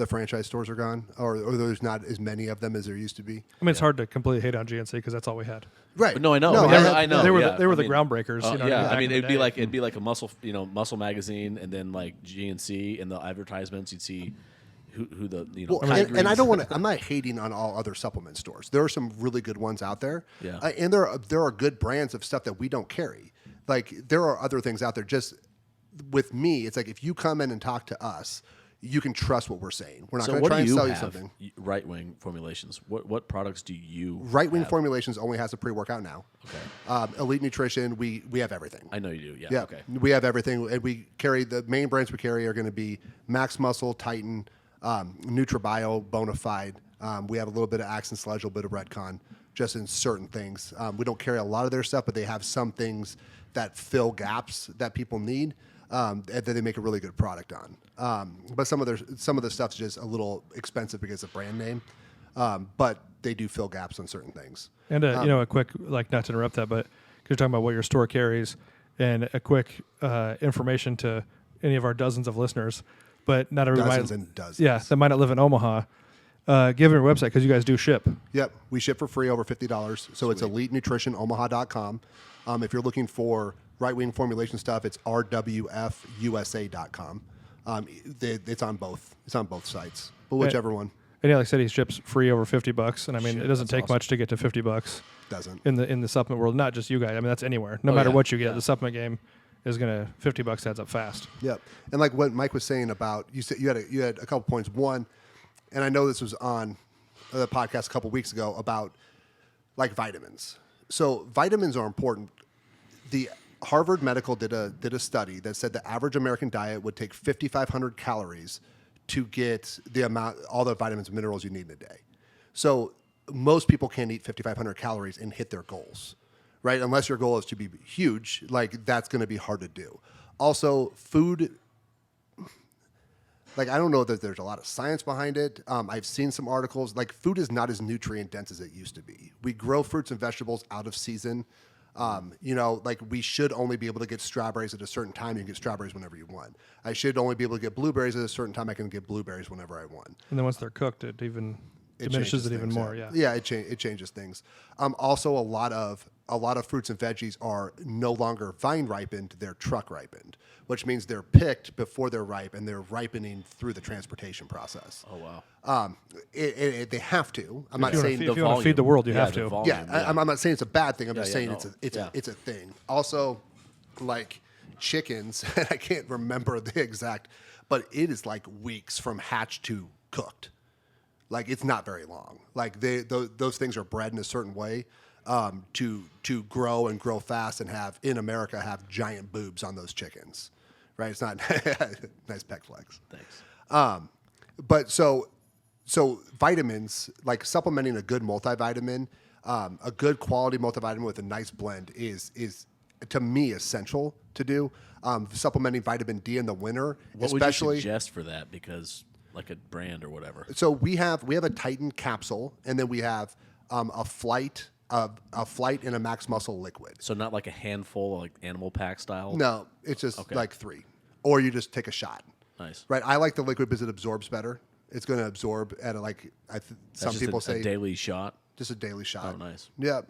franchise stores are gone, or there's not as many of them as there used to be. I mean, it's hard to completely hate on GNC because that's all we had. Right. But no, I know. I know. They were yeah. they were I the mean, groundbreakers. You know, yeah, back I mean, in the it'd be day. like a muscle magazine, and then like GNC and the advertisements. You'd see who the Well, and I don't want to. I'm not hating on all other supplement stores. There are some really good ones out there. Yeah. And there are good brands of stuff that we don't carry. Like there are other things out there. Just with me, it's like if you come in and talk to us, you can trust what we're saying. We're not So going to what try do and you sell you have? something. Right wing formulations. What products do you? Right Wing have? Formulations only has a pre-workout now. Okay. Elite Nutrition, we have everything. I know you do. Yeah. Yeah, Okay. we have everything, and we carry the main brands we carry are going to be Max Muscle, Titan, NutriBio, Bonafide. We have a little bit of Axe and Sledge, a little bit of Redcon, just in certain things. We don't carry a lot of their stuff, but they have some things that fill gaps that people need. That they make a really good product on, but some of the stuff's just a little expensive because of brand name, but they do fill gaps on certain things. And a quick, like, not to interrupt that, but because you're talking about what your store carries, and a quick information to any of our dozens of listeners, but not everybody. Dozens and dozens. Yeah, that might not live in Omaha. Give them your website because you guys do ship. Yep, we ship for free over $50. So it's EliteNutritionOmaha.com. If you're looking for Right Wing Formulation stuff, it's RWFUSA.com. It's on both. It's on both sites, but whichever one And yeah, like I said, he ships free over $50, and I mean, Shit, it doesn't that's take awesome. much to get to $50 doesn't. in the supplement world. Not just you guys. I mean, that's anywhere. No Oh, matter yeah. what you get, Yeah. the supplement game is gonna $50 adds up fast. Yep. And like what Mike was saying about you said you had a couple points. One, and I know this was on the podcast a couple weeks ago about like vitamins. So vitamins are important. The Harvard Medical did a study that said the average American diet would take 5,500 calories to get the amount all the vitamins and minerals you need in a day. So most people can't eat 5,500 calories and hit their goals, right? Unless your goal is to be huge, like that's going to be hard to do. Also, food, like I don't know that there's a lot of science behind it. I've seen some articles. Like food is not as nutrient dense as it used to be. We grow fruits and vegetables out of season. Like we should only be able to get strawberries at a certain time. You can get strawberries whenever you want. I should only be able to get blueberries at a certain time. I can get blueberries whenever I want. And then once they're cooked, it even diminishes changes it even things, more. Yeah. Yeah, it changes things. Also, a lot of fruits and veggies are no longer vine ripened; they're truck ripened, which means they're picked before they're ripe and they're ripening through the transportation process. Oh wow. They have to. I'm not If you saying want to feed the world, you have to. yeah, I'm not saying it's a bad thing. I'm just saying no. it's a thing. Also, like chickens, and I can't remember the exact, but it is like weeks from hatch to cooked. Like it's not very long. Like those things are bred in a certain way to grow and grow fast and have in America have giant boobs on those chickens, right? It's not nice pec flex. Thanks. But so vitamins, like supplementing a good multivitamin, a good quality multivitamin with a nice blend is to me essential to do. Supplementing vitamin D in the winter, What especially. would you suggest for that? Because like a brand or whatever. So we have a Titan capsule, and then we have a flight and a Max Muscle liquid. So not like a handful, like animal pack style. No, it's just Okay. like 3, or you just take a shot. Nice. Right. I like the liquid because it absorbs better. It's going to absorb at some That's just people a say daily shot. just a daily shot. Oh, nice. Yeah.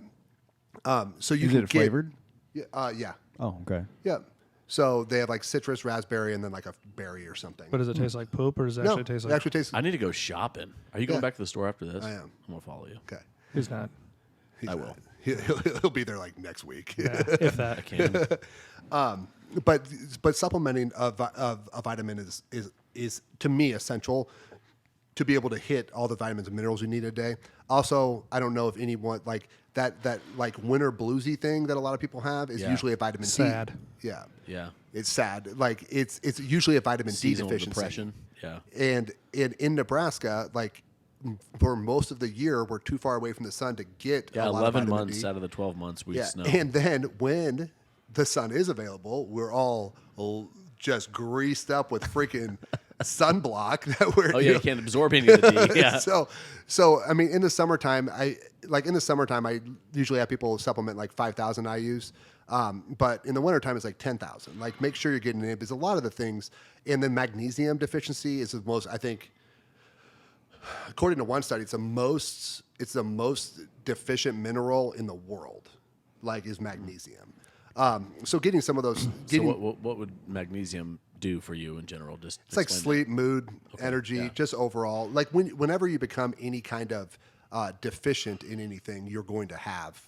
So you Is can it get, flavored? Yeah. Yeah. Oh, okay. Yeah. So they have like citrus, raspberry, and then like a berry or something. But does it taste like poop, or does it no, actually taste it like? actually tastes. I need to go shopping. Are you going Yeah. back to the store after this? I am. I'm gonna follow you. Okay. He's not. He's I not- will. He'll be there like next week. Yeah, if that. I can. But supplementing a vitamin is to me essential to be able to hit all the vitamins and minerals you need a day. Also, I don't know if anyone like that like winter bluesy thing that a lot of people have is Yeah. usually a vitamin Sad. D. Yeah. Yeah. It's sad. Like it's usually a vitamin Seasonal D deficiency. depression. Yeah. And in Nebraska, like for most of the year, we're too far away from the sun to get Yeah, a lot of 11 vitamin months D. out of the 12 months we Yeah, snow. and then when the sun is available, we're all just greased up with freaking sunblock that we're. Oh yeah, you can't absorb any of the D. Yeah. So I mean, in the summertime, I usually have people supplement like 5,000 IU's, but in the wintertime it's like 10,000. Like make sure you're getting it because a lot of the things, and then magnesium deficiency is the most. I think, according to one study, it's the most deficient mineral in the world, like is magnesium. So getting some of those. So what would magnesium do for you in general? Just It's like explain sleep, mood, energy, yeah. just overall. Like whenever you become any kind of deficient in anything, you're going to have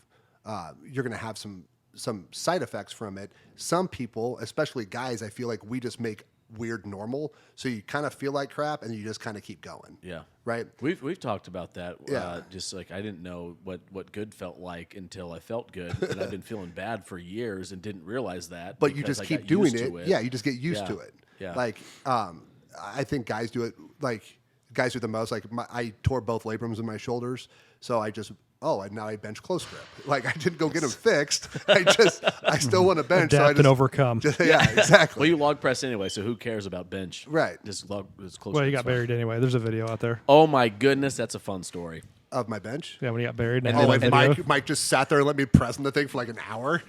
some side effects from it. Some people, especially guys, I feel like we just make weird normal, so you kind of feel like crap, and you just kind of keep going. Yeah. Right. We've talked about that. Yeah. Just like I didn't know what good felt like until I felt good, and I've been feeling bad for years and didn't realize that. But you because just I keep got doing used it. to it. Yeah, you just get used Yeah. to it. Yeah. Like, I think guys do it. Like guys do the most. Like I tore both labrums in my shoulders, so and now I bench close grip. Like I didn't go get them fixed. I still want to bench. Adapt so I just, and overcome. yeah, exactly. Well, you log press anyway, so who cares about bench? Right. Just log as close. Well, you grip's got fine. buried anyway. There's a video out there. Oh my goodness, that's a fun story. Of my bench. Yeah, when he got buried. And And they Oh, did and a video. Mike just sat there and let me press on the thing for like an hour.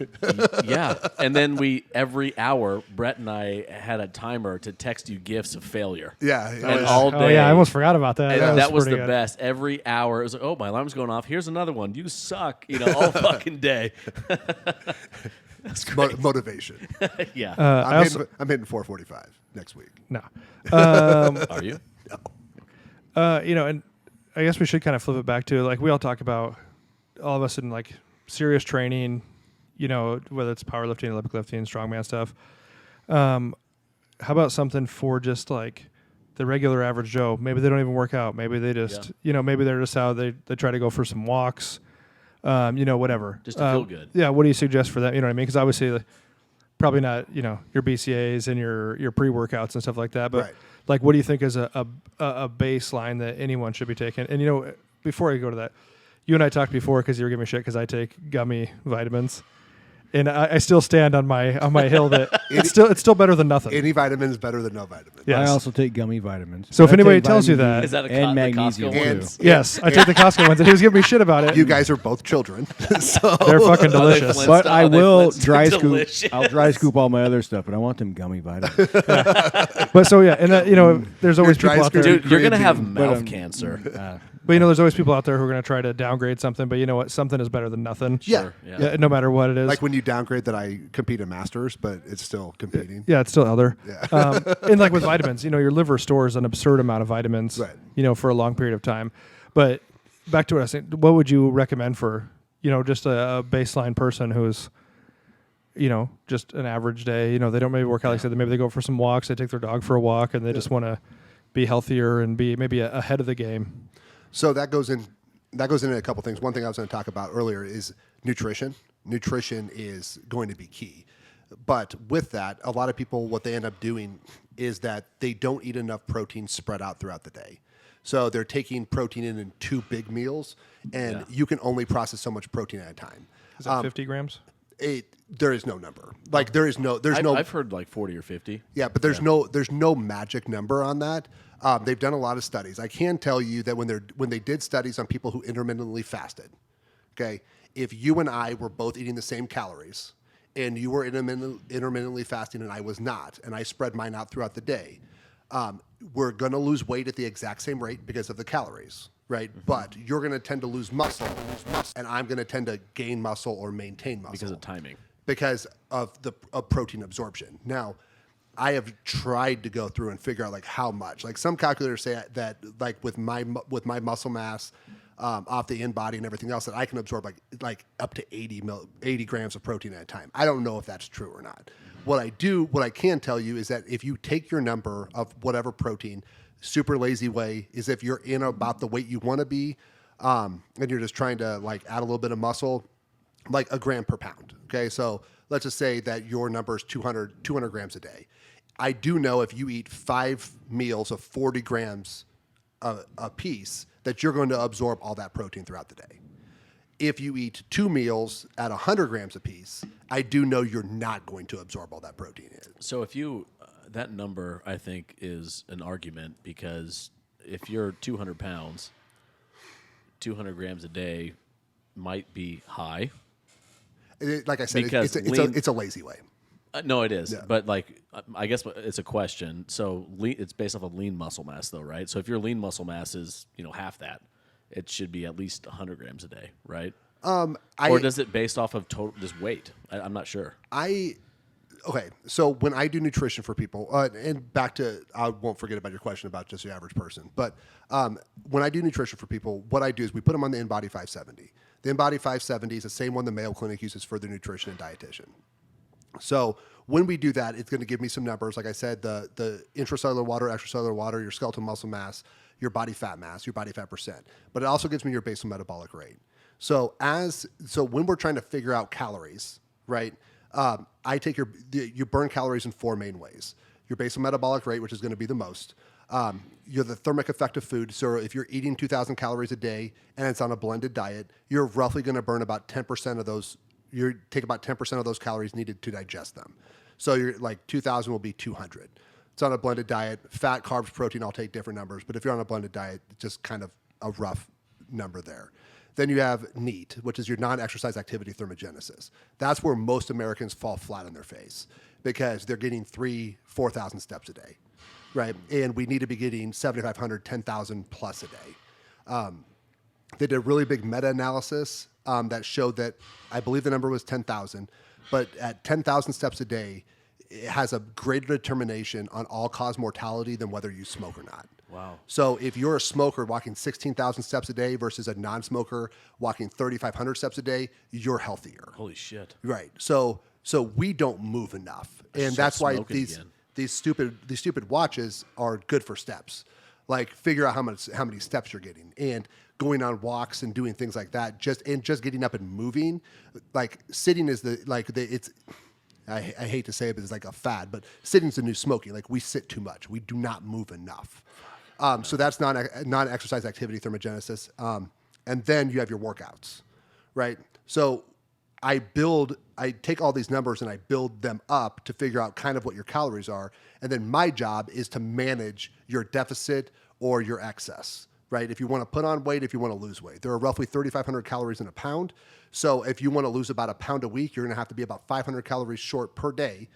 Yeah, and then every hour, Brett and I had a timer to text you gifs of failure. Yeah, and was- all Oh day. yeah, I almost forgot about that. And that was pretty the good. best. Every hour, it was like, oh, my alarm's going off. Here's another one. You suck. All fucking day. motivation. Yeah. I'm hitting 445 next week. No. Are you? And I guess we should kind of flip it back to like we all talk about all of us in like serious training, whether it's powerlifting, Olympic lifting, strongman stuff. How about something for just like the regular average Joe? Maybe they don't even work out. Maybe they just, maybe they're just out. They try to go for some walks, whatever. Just to feel good. Yeah. What do you suggest for that? You know what I mean? Because obviously, like, probably not, your BCAAs and your pre-workouts and stuff like that. But Right. like, what do you think is a baseline that anyone should be taking? And before I go to that, you and I talked before because you were giving me shit because I take gummy vitamins, and I still stand on my hill that it's still better than nothing. Any vitamin is better than no vitamin. Yes. I also take gummy vitamins. So if I anybody take tells you vitamin that- D Is that a and the magnesium Costco too. ones? Yes, I take the Costco ones, and he was giving me shit about it. You guys are both children, so They're fucking delicious. Flintstones? But I Are they will Flintstones? dry scoop. Delicious. I'll dry scoop all my other stuff, but I want them gummy vitamins. But so yeah, and that, there's always dry people out there. scoop- Dude, you're going to have Creatine. mouth cancer. But there's always people out there who are going to try to downgrade something. But you know what? Something is better than nothing. Yeah. Sure, yeah. Yeah, no matter what it is. like when you downgrade that I compete in masters, but it's still competing. Yeah, it's still elder. Yeah. And like with vitamins, your liver stores an absurd amount of vitamins, Right. For a long period of time. But back to what I was saying, what would you recommend for, just a baseline person who's, just an average day? They don't maybe work out like I said. Maybe they go for some walks. They take their dog for a walk, and they just want to be healthier and be maybe ahead of the game. So that goes into a couple things. One thing I was going to talk about earlier is nutrition. Nutrition is going to be key. But with that, a lot of people, what they end up doing is that they don't eat enough protein spread out throughout the day. So they're taking protein in 2 big meals, and you can only process so much protein at a time. Is that 50 grams? There is no number. Like there's no. I've heard like 40 or 50. Yeah, but there's no magic number on that. They've done a lot of studies. I can tell you that when they did studies on people who intermittently fasted, okay, if you and I were both eating the same calories, and you were intermittently fasting and I was not, and I spread mine out throughout the day, we're going to lose weight at the exact same rate because of the calories, right? Mm-hmm. But you're going to tend to lose muscle, and I'm going to tend to gain muscle or maintain muscle Because of timing. because of protein absorption. Now, I have tried to go through and figure out like how much. Like some calculators say that like with my muscle mass off the in body and everything else, that I can absorb like up to 80 grams of protein at a time. I don't know if that's true or not. What I can tell you is that if you take your number of whatever protein, super lazy way is if you're in about the weight you want to be, and you're just trying to like add a little bit of muscle, like a gram per pound. Okay, so let's just say that your number is 200 grams a day. I do know if you eat 5 meals of 40 grams a piece, that you're going to absorb all that protein throughout the day. If you eat 2 meals at 100 grams a piece, I do know you're not going to absorb all that protein in. So if you, that number, I think, is an argument because if you're 200 pounds, 200 grams a day might be high. Like I said, Because it's a lazy way. No, it is. Yeah. But I guess it's a question. So it's based off of lean muscle mass, though, right? So if your lean muscle mass is half that, it should be at least 100 grams a day, right? Or does it based off of total just weight? I'm not sure. Okay, so when I do nutrition for people, and back to, I won't forget about your question about just the average person, but when I do nutrition for people, what I do is we put them on the InBody 570. The InBody 570 is the same one the Mayo Clinic uses for their nutrition and dietitian. So when we do that, it's going to give me some numbers. Like I said, the intracellular water, extracellular water, your skeletal muscle mass, your body fat mass, your body fat percent. But it also gives me your basal metabolic rate. So when we're trying to figure out calories, right? I take you burn calories in 4 main ways. Your basal metabolic rate, which is going to be the most. You're the thermic effect of food. So if you're eating 2,000 calories a day and it's on a blended diet, you're roughly going to burn about 10% of those. You take about 10% of those calories needed to digest them. So you're like 2,000 will be 200. It's on a blended diet. Fat, carbs, protein, I'll take different numbers. But if you're on a blended diet, it's just kind of a rough number there. Then you have NEAT, which is your non-exercise activity thermogenesis. That's where most Americans fall flat on their face because they're getting 4,000 steps a day, right? And we need to be getting 7,500, 10,000 plus a day. They did a really big meta-analysis that showed that, I believe the number was 10,000, but at 10,000 steps a day, it has a greater determination on all-cause mortality than whether you smoke or not. Wow. So if you're a smoker walking 16,000 steps a day versus a non-smoker walking 3,500 steps a day, you're healthier. Holy shit. Right. So we don't move enough, and that's why these stupid watches are good for steps. Like figure out how many steps you're getting, and going on walks and doing things like that. Just getting up and moving. Like sitting is I hate to say it, but it's like a fad. But sitting's the new smoking. Like we sit too much. We do not move enough. So that's non-exercise activity thermogenesis. And then you have your workouts, right? So I take all these numbers and I build them up to figure out kind of what your calories are. And then my job is to manage your deficit or your excess, right? If you want to put on weight, if you want to lose weight. There are roughly 3,500 calories in a pound. So if you want to lose about a pound a week, you're going to have to be about 500 calories short per day,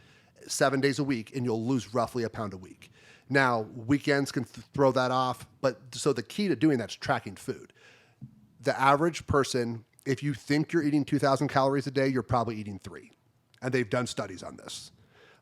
7 days a week, and you'll lose roughly a pound a week. Now, weekends can throw that off, but so the key to doing that is tracking food. The average person, if you think you're eating 2,000 calories a day, you're probably eating 3. And they've done studies on this.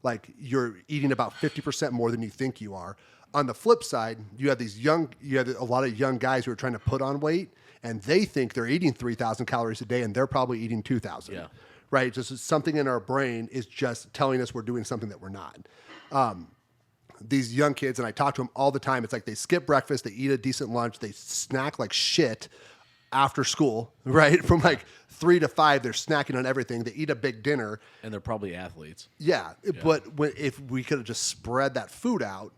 Like you're eating about 50% more than you think you are. On the flip side, you have a lot of young guys who are trying to put on weight, and they think they're eating 3,000 calories a day, and they're probably eating 2,000. Yeah. Right? Just something in our brain is just telling us we're doing something that we're not. These young kids, and I talk to them all the time, it's like they skip breakfast, they eat a decent lunch, they snack like shit after school, right? From like 3 to 5, they're snacking on everything. They eat a big dinner. And they're probably athletes. Yeah. But if we could have just spread that food out,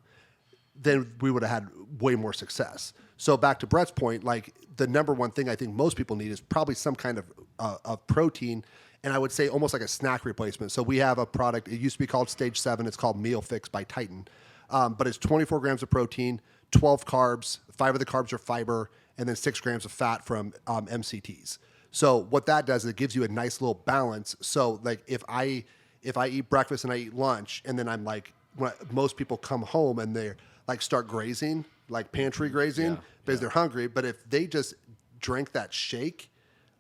then we would have had way more success. So back to Brett's point, like the number one thing I think most people need is probably some kind of protein, and I would say almost like a snack replacement. So we have a product, it used to be called Stage 7, it's called Meal Fix by Titan. But it's 24 grams of protein, 12 carbs, 5 of the carbs are fiber, and then 6 grams of fat from MCTs. So what that does is it gives you a nice little balance. So like if I eat breakfast and I eat lunch, and then I'm like, most people come home and they're like start grazing, like pantry grazing, because they're hungry. But if they just drink that shake,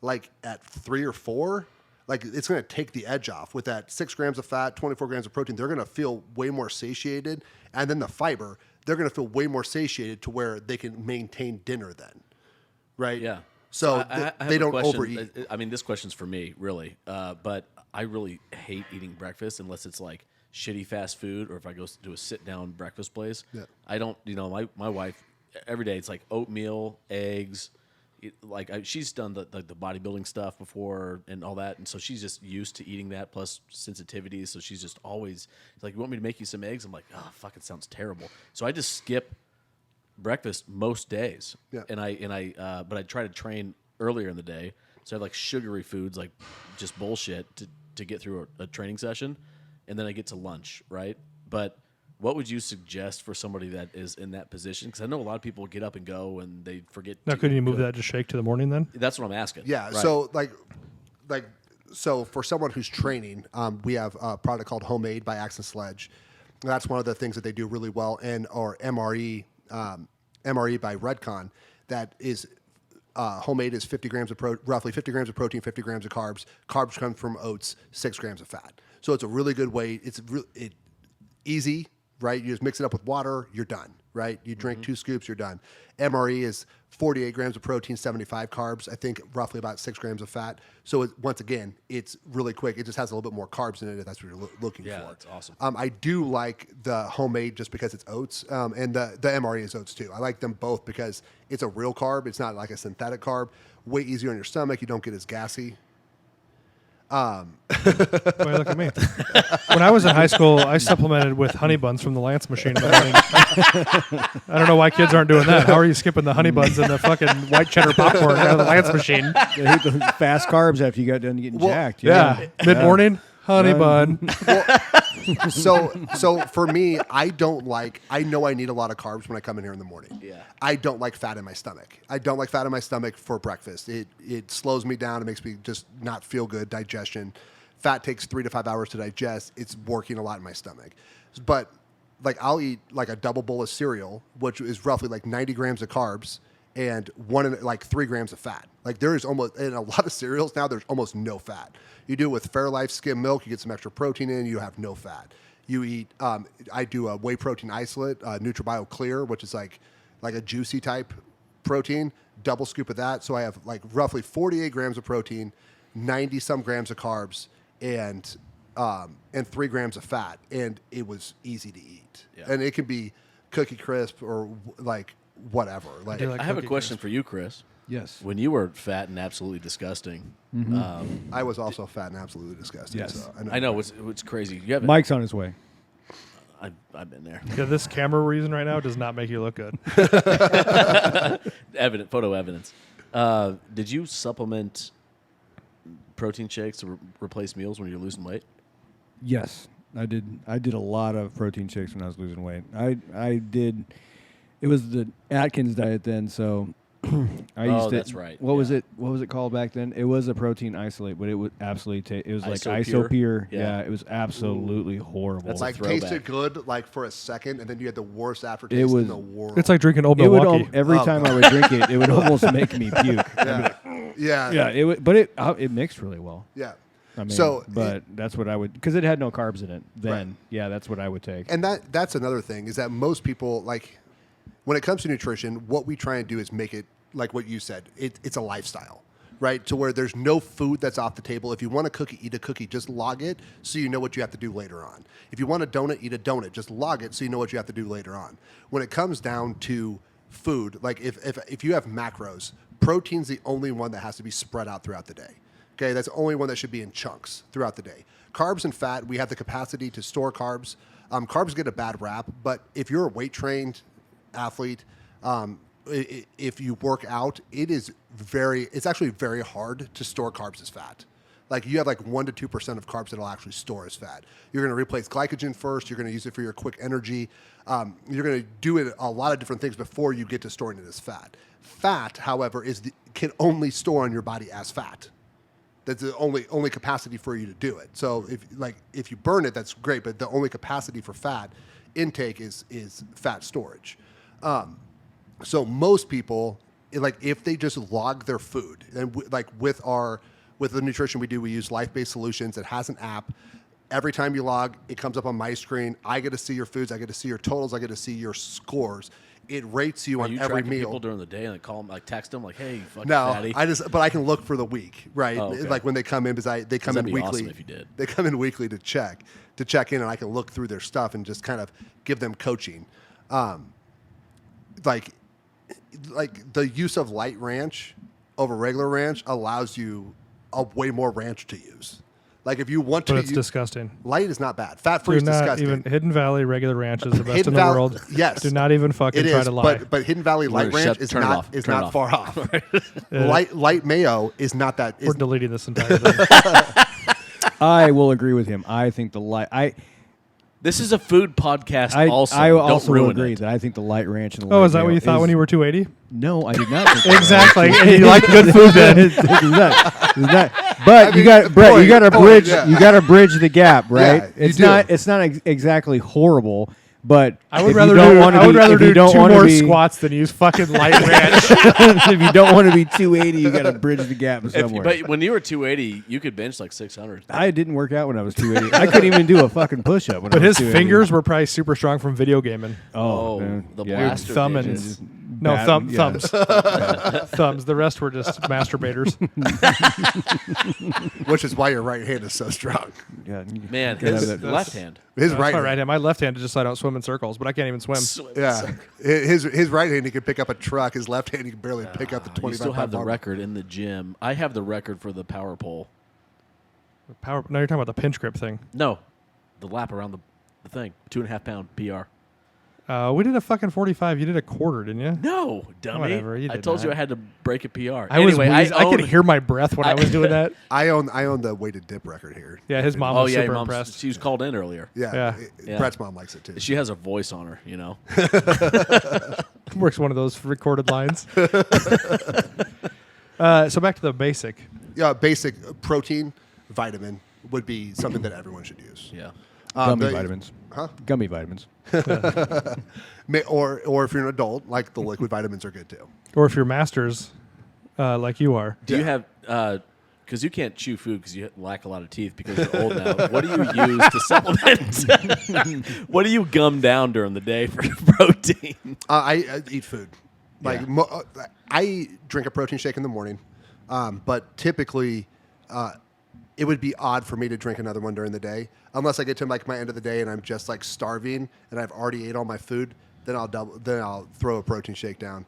like at 3 or 4, like it's going to take the edge off. With that 6 grams of fat, 24 grams of protein, they're going to feel way more satiated. And then the fiber, they're going to feel way more satiated to where they can maintain dinner then, right? Yeah. So I they have a don't question. overeat. I mean, this question's for me, really. But I really hate eating breakfast unless it's like shitty fast food or if I go to a sit-down breakfast place. Yeah. I don't, my wife, every day it's like oatmeal, eggs, she's done the bodybuilding stuff before and all that, and so she's just used to eating that plus sensitivities. So she's just always like, "You want me to make you some eggs?" I'm like, "Oh, fuck, it sounds terrible." So I just skip breakfast most days, Yeah. but I try to train earlier in the day, so I have like sugary foods, like just bullshit to get through a training session, and then I get to lunch, right? But what would you suggest for somebody that is in that position? Because I know a lot of people get up and go and they forget. Now, couldn't you move that to shake to the morning then? That's what I'm asking. Yeah. Right. So so for someone who's training, we have a product called Homemade by Axe and Sledge. That's one of the things that they do really well, and or MRE by Redcon. That is Homemade is 50 grams of roughly 50 grams of protein, 50 grams of carbs. Carbs come from oats, 6 grams of fat. So it's a really good way. It's easy. Right, you just mix it up with water, you're done. Right, you drink 2 scoops, you're done. MRE is 48 grams of protein, 75 carbs. I think roughly about 6 grams of fat. So once again, it's really quick. It just has a little bit more carbs in it if that's what you're looking for. Yeah, that's awesome. I do like the Homemade just because it's oats, and the MRE is oats too. I like them both because it's a real carb. It's not like a synthetic carb. Way easier on your stomach. You don't get as gassy. Boy, look at me. When I was in high school, I supplemented with honey buns from the Lance machine in the morning. I don't know why kids aren't doing that. How are you skipping the honey buns and the fucking white cheddar popcorn out of the Lance machine? They hit the fast carbs after you got done getting jacked. Yeah. Mid-morning, honey bun. So for me, I know I need a lot of carbs when I come in here in the morning. Yeah. I don't like fat in my stomach. I don't like fat in my stomach for breakfast. It slows me down. It makes me just not feel good, digestion. Fat takes 3 to 5 hours to digest. It's working a lot in my stomach. But like I'll eat like a double bowl of cereal, which is roughly like 90 grams of carbs and 3 grams of fat. Like there is almost, in a lot of cereals now, there's almost no fat. You do it with Fairlife skim milk, you get some extra protein in, you have no fat. You eat, I do a whey protein isolate, NutriBio Clear, which is like a juicy type protein, double scoop of that. So I have like roughly 48 grams of protein, 90 some grams of carbs, and 3 grams of fat. And it was easy to eat. Yeah. And it can be Cookie Crisp or like whatever. Like, do like I have a Cookie question Crisp. for you, Chris. Yes. When you were fat and absolutely disgusting, I was also fat and absolutely disgusting. Yes. So I know it's crazy. You haven't. Mike's on his way. I've been there. Yeah, this camera we're using right now does not make you look good. Photo evidence. Did you supplement protein shakes to replace meals when you're losing weight? Yes, I did. I did a lot of protein shakes when I was losing weight. I did. It was the Atkins diet then, so I used it. That's right. What was it? What was it called back then? It was a protein isolate, but it was absolutely. It was like Isopure? Isopure. Yeah. Yeah, it was absolutely horrible. That's like throwback. tasted good like for a second, and then you had the worst aftertaste It was- in the world. It's like drinking Old it would Milwaukee. every Oh, time God. I would drink it, it would almost make me puke. yeah, yeah, Yeah, it would, but it mixed really well. yeah. I mean, So but that's what I would, because it had no carbs in it. Then, Right. yeah, that's what I would take. And that's another thing is that most people, like, when it comes to nutrition, what we try and do is make it like what you said. It's a lifestyle, right? To where there's no food that's off the table. If you want a cookie, eat a cookie. Just log it so you know what you have to do later on. If you want a donut, eat a donut. Just log it so you know what you have to do later on. When it comes down to food, like if you have macros, protein's the only one that has to be spread out throughout the day. Okay, that's the only one that should be in chunks throughout the day. Carbs and fat, we have the capacity to store carbs. Carbs get a bad rap, but if you're a weight-trained athlete, if you work out, it's actually very hard to store carbs as fat. Like you have like 1% to 2% of carbs that'll actually store as fat. You're going to replace glycogen first. You're going to use it for your quick energy. You're going to do it a lot of different things before you get to storing it as fat. Fat, however, can only store on your body as fat. That's the only capacity for you to do it. So if you burn it, that's great. But the only capacity for fat intake is fat storage. So most people, like if they just log their food, and with the nutrition we do, we use Life-Based Solutions. It has an app. Every time you log, it comes up on my screen. I get to see your foods. I get to see your totals. I get to see your scores. It rates you Are on you every tracking meal. people during the day and like call them, like text them, like, "Hey, you fucking No, fatty." but I can look for the week, right? Oh, okay. Like when they come in, because they come in that'd be weekly. awesome if you did. They come in weekly to check in, and I can look through their stuff and just kind of give them coaching. Like the use of Light Ranch over regular ranch allows you a way more ranch to use. Like if you want But to it's use disgusting. light is not bad. Fat free Do is not disgusting. even Hidden Valley regular ranch is the best Hidden in the Valley- world. yes. Do not even fucking It try is, to lie. but Hidden Valley light We're gonna ranch shut- is turn it not off. is Turn it not off. far off. light mayo is not that. We're Is, deleting this entire thing. I will agree with him. I think the light. This is a food podcast. I also, I don't also will ruin agree it. that I think the light ranch and the Oh, light is that what mayo you thought when you were 280? No, I did not. Think that. Exactly. And you like good food then. It's not. But mean, you got Brett. point, You got to point, bridge. yeah. You got to bridge the gap, right? Yeah, you it's do. not. It's not exactly horrible. But I would if rather you don't do. wanna I would be- rather if you do don't 2 wanna more be- squats than use fucking light ranch. if you don't want to be 280, you got to bridge the gap somewhere. But when you were 280, you could bench like 600. I didn't work out when I was 280. I couldn't even do a fucking push up. But his fingers were probably super strong from video gaming. Oh, man. the Yeah. blaster Thumb and digits. no Bad- thumbs. Thumbs. The rest were just masturbators. which is why your right hand is so strong. Yeah, Man, Gotta have his that- left hand. His That's right my hand. right hand. My left hand is just so I don't swim in circles, but I can't even swim. Yeah, his right hand he can pick up a truck. His left hand he can barely pick up the You 25 still have pound the barbell. record in the gym. I have the record for the power pole. Power. No, you're talking about the pinch grip thing. No, the lap around the thing. 2.5 pound PR. We did a fucking 45. You did a quarter, didn't you? No, dummy. Whatever, you I did told you not. I had to break a PR. I was anyway, I own, could hear my breath when I was doing that. I own the weighted dip record here. Yeah, his mom Oh was yeah, super your mom's, impressed. she was called in earlier. Yeah, Yeah. Brett's mom likes it too. She has a voice on her, you know. Works one of those recorded lines. So back to the basic. Yeah, basic protein, vitamin would be something that everyone should use. Yeah. gummy but- vitamins. Huh? Gummy vitamins. Or if you're an adult, like the liquid vitamins are good too. Or if you're masters, like you are. Do you have? Because you can't chew food because you lack a lot of teeth because you're old now. What do you use to supplement? What do you gum down during the day for protein? I eat food. Like Yeah. I drink a protein shake in the morning, but typically it would be odd for me to drink another one during the day unless I get to like my end of the day and I'm just like starving and I've already ate all my food. Then I'll throw a protein shake down.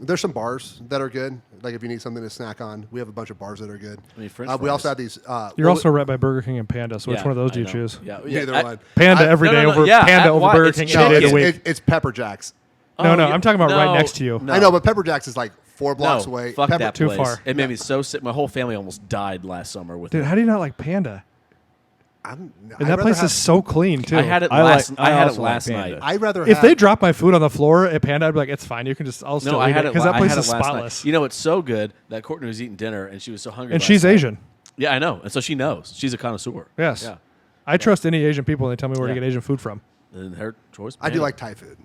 There's some bars that are good. Like if you need something to snack on, we have a bunch of bars that are good. I mean, French we fries. also have these. You're also right by Burger King and Panda. So which Yeah, one of those I do you know. choose? Yeah, Neither I- one. Panda every day over Panda over why? Burger It's King chicken. any day of the week. It's Pepper Jacks. No, Oh, I'm talking about right next to you. No. I know, but Pepper Jacks is like 4 blocks no, away. fuck Pepper, that Too place. far. It made me so sick. My whole family almost died last summer with Dude, it. how do you not like Panda? And And that place is so clean too. I had it I last. like- I I had it also like last Panda. night. I'd rather If have, they drop my food on the floor at Panda, I'd be like, it's fine. You can just, I'll still No, I eat had it it because la- that I place had is it last spotless. night. You know, it's so good that Courtney was eating dinner and she was so hungry. And last she's night. Asian. Yeah, I know, and so she knows. She's a connoisseur. Yes. Yeah. I trust any Asian people when they tell me where to Yeah. get Asian food from. And her choice. I do Panda. like Thai food.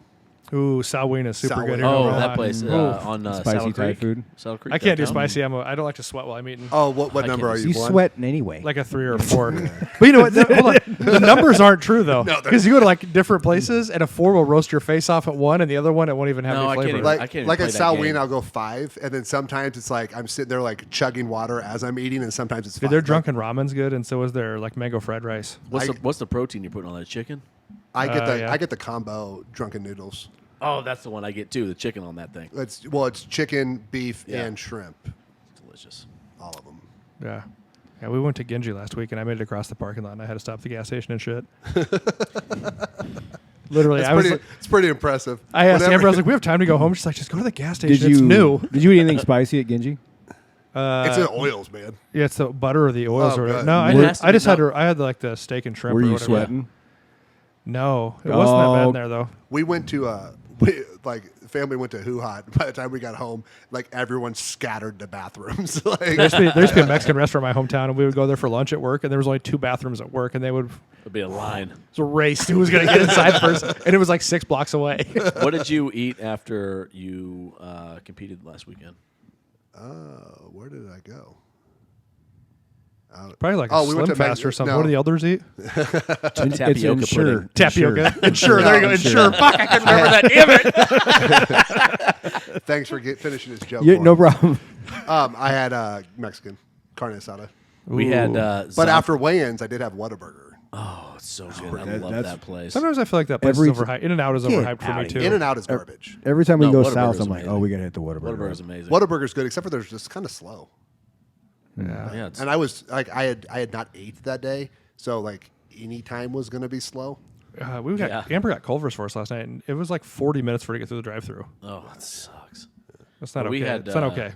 Ooh, Salween is super Salween. good. Here in Oh, Omaha. that place Ooh. on Spicy Saddle Thai Creek. food. Saddle Creek I can't do downtown. spicy. I don't like to sweat while I'm eating. Oh, what I number can't are do you? You One? sweating anyway. Like a 3 or a 4. But you know what? Hold on. The numbers aren't true though. No, they're Because you go to like different places and a 4 will roast your face off at one and the other one it won't even have No, I any can't flavor. even- Like, I can't even like play at that Salween, game. I'll go 5, and then sometimes it's like I'm sitting there like chugging water as I'm eating, and sometimes it's Dude, 5. their drunken ramen's good, and so is their like mango fried rice. What's the protein you're putting on that chicken? I get the yeah. I get the combo drunken noodles. Oh, that's the one I get too. The chicken on that thing. It's chicken, beef, Yeah. and shrimp, Delicious. all of them. Yeah. Yeah, we went to Genji last week and I made it across the parking lot and I had to stop at the gas station and shit. Literally, It's pretty impressive. I asked Whenever- Amber, I was like, we have time to go home. She's like, just go to the gas station. Did you It's new. Did you eat anything spicy at Genji? it's in oils, man. Yeah, it's the butter or the oils Oh, or whatever. good. No, I, It did, has to I be- just had no. I had like the steak and shrimp Were or you whatever. sweating? No, it wasn't that bad Oh. in there though. We went to like family went to Hoo Hot. By the time we got home, like everyone scattered to bathrooms. Like There used to be a Mexican restaurant in my hometown, and we would go there for lunch at work, and there was only 2 bathrooms at work, and they would It'd be a line. it was a race who was going to get inside first, and it was like 6 blocks away. What did you eat after you competed last weekend? where did I go? Probably like a Oh, we went Slim to Meg- Fast or something. no. what do the elders eat? Tapioca It's Ensure. pudding. Tapioca. Ensure. Yeah, There you go. Ensure. Fuck, I couldn't remember that. Damn it. Thanks for finishing his joke. Yeah, for no me. problem. I had Mexican carne asada, We had. but after weigh-ins, I did have Whataburger. Oh, it's so good. I love that's- that place. Sometimes I feel like that place Every is overhyped. In-N-Out is Get overhyped for me outta too. In-N-Out is garbage. Every time we No, go Whataburger's south, I'm like, amazing. oh, we got to hit the Whataburger. Whataburger's amazing. Whataburger's good, except for they're just kind of slow. Yeah. And I was like, I had not ate that day, so like any time was going to be slow. Amber got Culver's for us last night, and it was like 40 minutes for her to get through the drive-through. Oh, that sucks. That's not But okay. we had, it's not okay.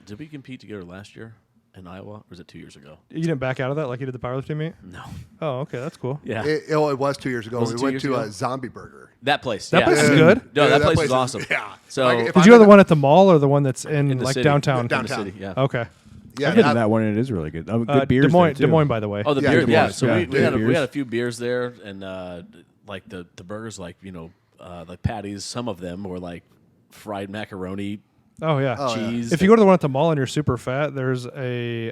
Did we compete together last year in Iowa, or was it 2 years ago? You didn't back out of that like you did the powerlifting meet? No. Oh, okay, that's cool. Yeah. It was 2 years ago. Was it We 2 went years to ago? a Zombie Burger. That place. That yeah. place is good. No, Yeah, that place place was is- awesome. yeah. So Like, if Did I'm you go to in the one at the mall or the one that's in the like city. downtown? In the Downtown. city, yeah. Okay. Yeah, I've been to that one, and it is really good. Good beers Des Moines, there, Des too. Moines, by the way. Oh, the Yeah, beer. Des Yeah. Moines. So Yeah, we good had beers. a few beers there, and like the burgers, like like patties. Some of them were like fried macaroni, Oh yeah. cheese. If you go to the one at the mall and you're super fat, there's a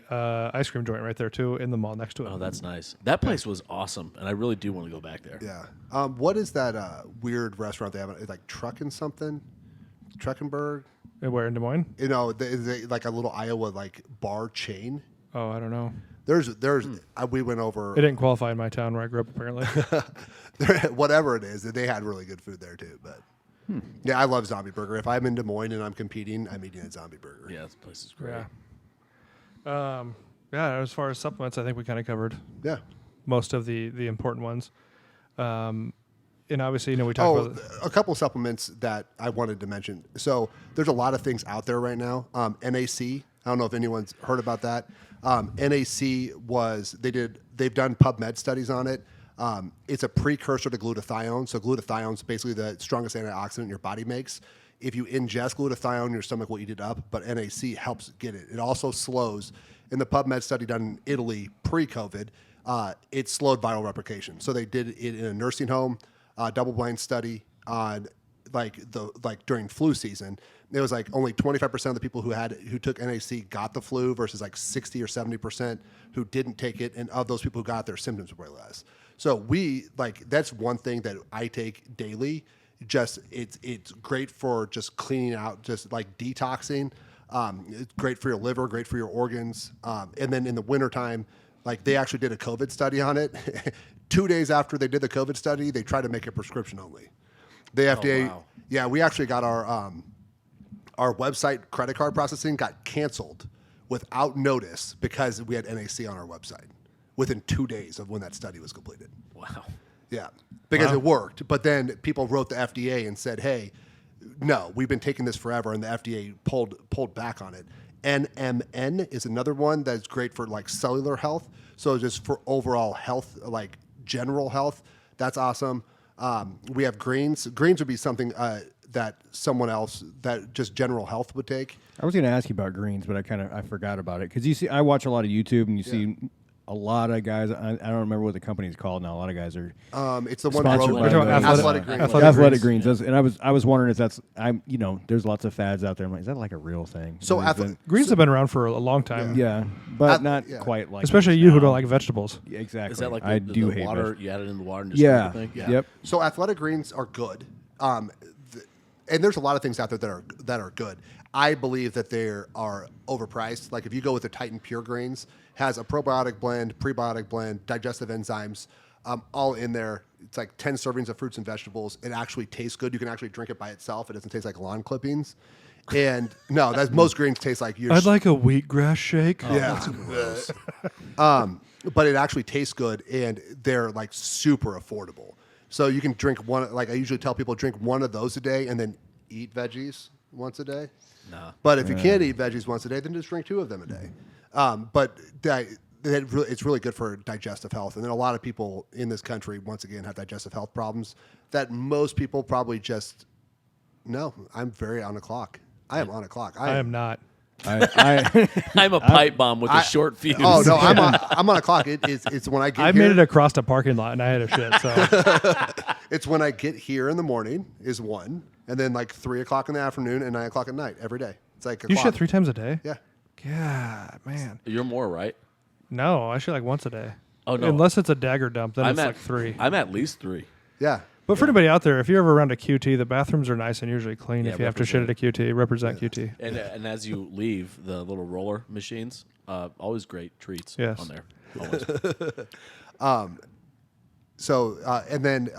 ice cream joint right there too in the mall next to it. Oh, that's nice. That place was awesome, and I really do want to go back there. Yeah. What is that weird restaurant they have? It's like Truckin' something? Truckenberg? Where in Des Moines? They like a little Iowa like bar chain. Oh, I don't know. We went over It didn't qualify in my town where I grew up apparently. whatever it is. They had really good food there too. But yeah, I love Zombie Burger. If I'm in Des Moines and I'm competing, I'm eating at Zombie Burger. Yeah, this place is great. yeah. Yeah. As far as supplements, I think we kind of covered Yeah. most of the important ones. And obviously, we talked about A couple of supplements that I wanted to mention. So there's a lot of things out there right now. NAC. I don't know if anyone's heard about that. NAC they've done PubMed studies on it. It's a precursor to glutathione. So glutathione is basically the strongest antioxidant your body makes. If you ingest glutathione, your stomach will eat it up, but NAC helps get it. It also slows. In the PubMed study done in Italy pre-COVID, it slowed viral replication. So they did it in a nursing home, double-blind study on during flu season. It was like only 25% of the people who took NAC got the flu versus like 60 or 70% who didn't take it, and of those people who got it, their symptoms were way less. So that's one thing that I take daily. Just it's great for just cleaning out, just like detoxing. It's great for your liver, great for your organs. And then in the wintertime, like they actually did a COVID study on it. 2 days after they did the COVID study, they tried to make it prescription only. The FDA, wow. yeah, we actually got our website credit card processing got canceled without notice because we had NAC on our website within 2 days of when that study was completed. Wow. Yeah, because it worked. But then people wrote the FDA and said, "Hey, no, we've been taking this forever," and the FDA pulled back on it. NMN is another one that's great for like cellular health. So just for overall health, like general health, that's awesome. We have greens. Greens would be something that someone else that just general health would take. I was going to ask you about greens, but I forgot about it because I watch a lot of YouTube and you see a lot of guys. I don't remember what the company's called now. A lot of guys are. It's the one sponsored broke- by We're talking those, Athletic Greens. Athletic Greens. And I was wondering if that's there's lots of fads out there. I'm like, is that like a real thing? So Or is it- greens have been around for a long time. yeah, but Ath- not yeah. quite like. Especially this you who now. don't like vegetables. Yeah, exactly. Is that like I the do hate water? vegetables. You add it in the water and just Yeah. everything? Yep. So athletic greens are good, and there's a lot of things out there that are good. I believe that they are overpriced. Like if you go with the Titan Pure Grains, has a probiotic blend, prebiotic blend, digestive enzymes, all in there. It's like 10 servings of fruits and vegetables. It actually tastes good. You can actually drink it by itself. It doesn't taste like lawn clippings. And no, most greens taste like I'd like a wheatgrass shake. yeah. But it actually tastes good, and they're like super affordable. So you can drink one. Like I usually tell people, drink one of those a day, and then eat veggies once a day. Nah. But if you can't eat veggies once a day, then just drink 2 of them a day. But it's really good for digestive health. And then a lot of people in this country, once again, have digestive health problems that most people probably just no. I'm very on the clock. I am on a clock. I am not. I'm a pipe bomb with a short fuse. Oh no, I'm on a clock. It's when I get. I here, made it across the parking lot and I had a shit. So It's when I get here in the morning is 1, and then like 3 o'clock in the afternoon and 9 o'clock at night every day. It's like a you clock. shit 3 times a day? Yeah. God, man. You're more, right? No, I shit like once a day. Oh, no. Unless it's a dagger dump, then it's at like 3. I'm at least 3. Yeah. But for anybody out there, if you're ever around a QT, the bathrooms are nice and usually clean. Yeah, If you have to shit at a QT, represent QT. And as you leave, the little roller machines Always great treats Yes. on there. Always. So and then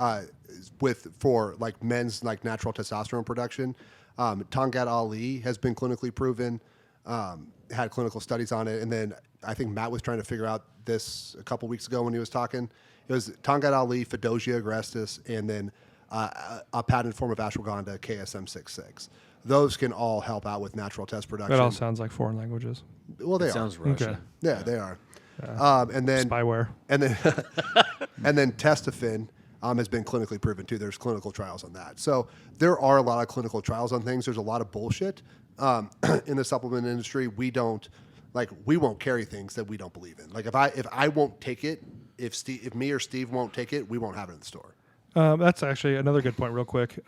for like men's like natural testosterone production, Tongat Ali has been clinically proven, had clinical studies on it, and then I think Matt was trying to figure out this a couple weeks ago when he was talking. It was Tongat Ali, Fedosia agrestis, and then a patented form of ashwagandha, KSM66. Those can all help out with natural test production. That all sounds like foreign languages. Well, they are. Sounds Russian. Okay. Yeah, they are. And then Spyware. and then and then Testofen has been clinically proven too. There's clinical trials on that. So there are a lot of clinical trials on things. There's a lot of bullshit in the supplement industry. We won't carry things that we don't believe in. Like if I won't take it, if me or Steve won't take it, we won't have it in the store. That's actually another good point real quick.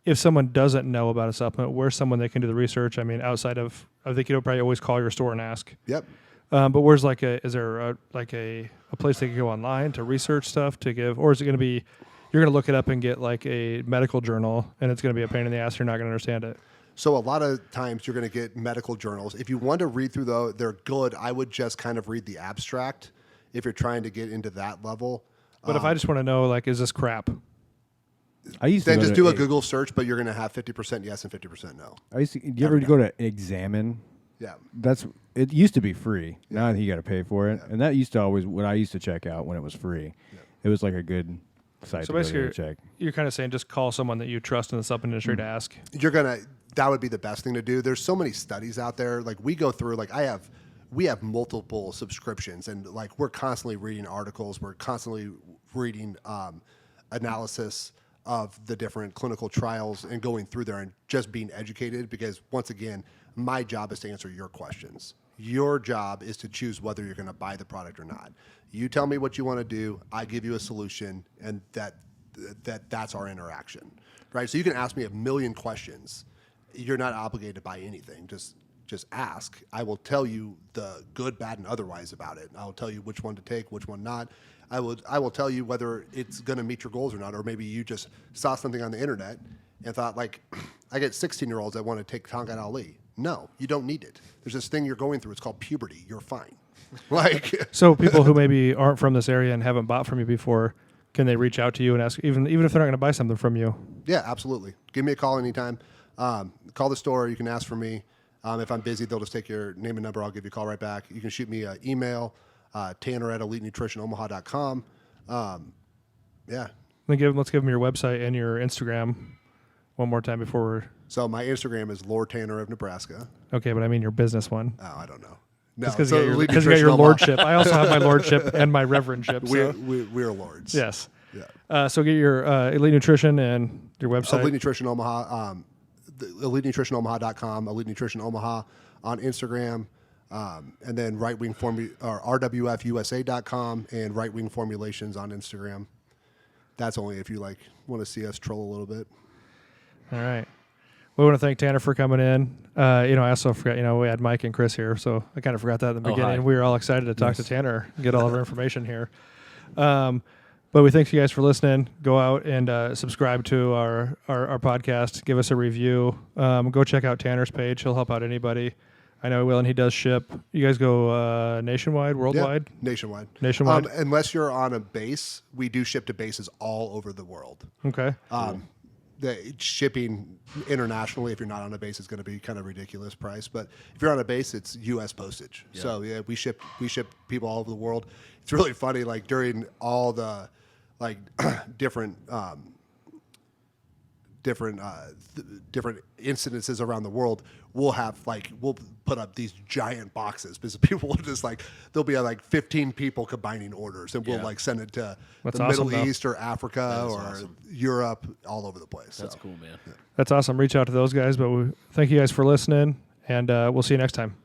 If someone doesn't know about a supplement, where's someone that can do the research? I mean, outside of, I think you'll probably always call your store and ask. Yep. But where's is there a place they can go online to research stuff to give, or is it going to be, you're going to look it up and get like a medical journal and it's going to be a pain in the ass. You're not going to understand it. So a lot of times you're going to get medical journals. If you want to read through though, they're good. I would just kind of read the abstract if you're trying to get into that level. But if I just want to know, like, is this crap? I used to Then go just to do a Google search, but you're going to have 50% yes and 50% no. Do you ever go to Examine? Yeah. It used to be free. Now you got to pay for it, and that used to always what I used to check out when it was free. Yeah. It was like a good site So to go basically, to check. you're kind of saying just call someone that you trust in the supplement industry to ask. That would be the best thing to do. There's so many studies out there. Like we go through, like we have multiple subscriptions, and like we're constantly reading articles. We're constantly reading analysis of the different clinical trials and going through there and just being educated, because once again, my job is to answer your questions. Your job is to choose whether you're going to buy the product or not. You tell me what you want to do, I give you a solution, and that's our interaction, right? So you can ask me a million questions. You're not obligated to buy anything. Just ask. I will tell you the good, bad, and otherwise about it. I will tell you which one to take, which one not. I will tell you whether it's going to meet your goals or not, or maybe you just saw something on the internet and thought, like, I get 16-year-olds that want to take Tongat Ali. No, you don't need it. There's this thing you're going through. It's called puberty. You're fine. So people who maybe aren't from this area and haven't bought from you before, can they reach out to you and ask, even if they're not going to buy something from you? Yeah, absolutely. Give me a call anytime. Call the store. You can ask for me. If I'm busy, they'll just take your name and number. I'll give you a call right back. You can shoot me an email, Tanner@EliteNutritionOmaha.com. Yeah. Let's give them your website and your Instagram one more time before we're... So my Instagram is Lord Tanner of Nebraska. Okay, but I mean your business one. Oh, I don't know. No, Just because so you Elite got your Nutrition Omaha. lordship. I also have my lordship and my reverendship. So. We're lords. Yes. Yeah. So get your Elite Nutrition and your website. Elite Nutrition Omaha, EliteNutritionOmaha.com, Elite Nutrition Omaha on Instagram, and then RWFUSA.com and Right Wing Formulations on Instagram. That's only if you want to see us troll a little bit. All right. We want to thank Tanner for coming in. I also forgot, we had Mike and Chris here, so I kind of forgot that in the beginning. Hi. We were all excited to talk to Tanner and get all of our information here. But we thank you guys for listening. Go out and subscribe to our podcast. Give us a review. Go check out Tanner's page. He'll help out anybody. I know he will, and he does ship. You guys go nationwide, worldwide? Yeah, nationwide. Nationwide? Unless you're on a base, we do ship to bases all over the world. Okay. The shipping internationally, if you're not on a base, is going to be kind of ridiculous price. But if you're on a base, it's U.S. postage. Yeah. So yeah, we ship people all over the world. It's really funny. Like during all the different incidences around the world, we'll put up these giant boxes because people will just there'll be 15 people combining orders, and we'll send it to the Middle East or Africa or Europe, all over the place. That's cool, man. That's awesome. Reach out to those guys. But thank you guys for listening, and we'll see you next time.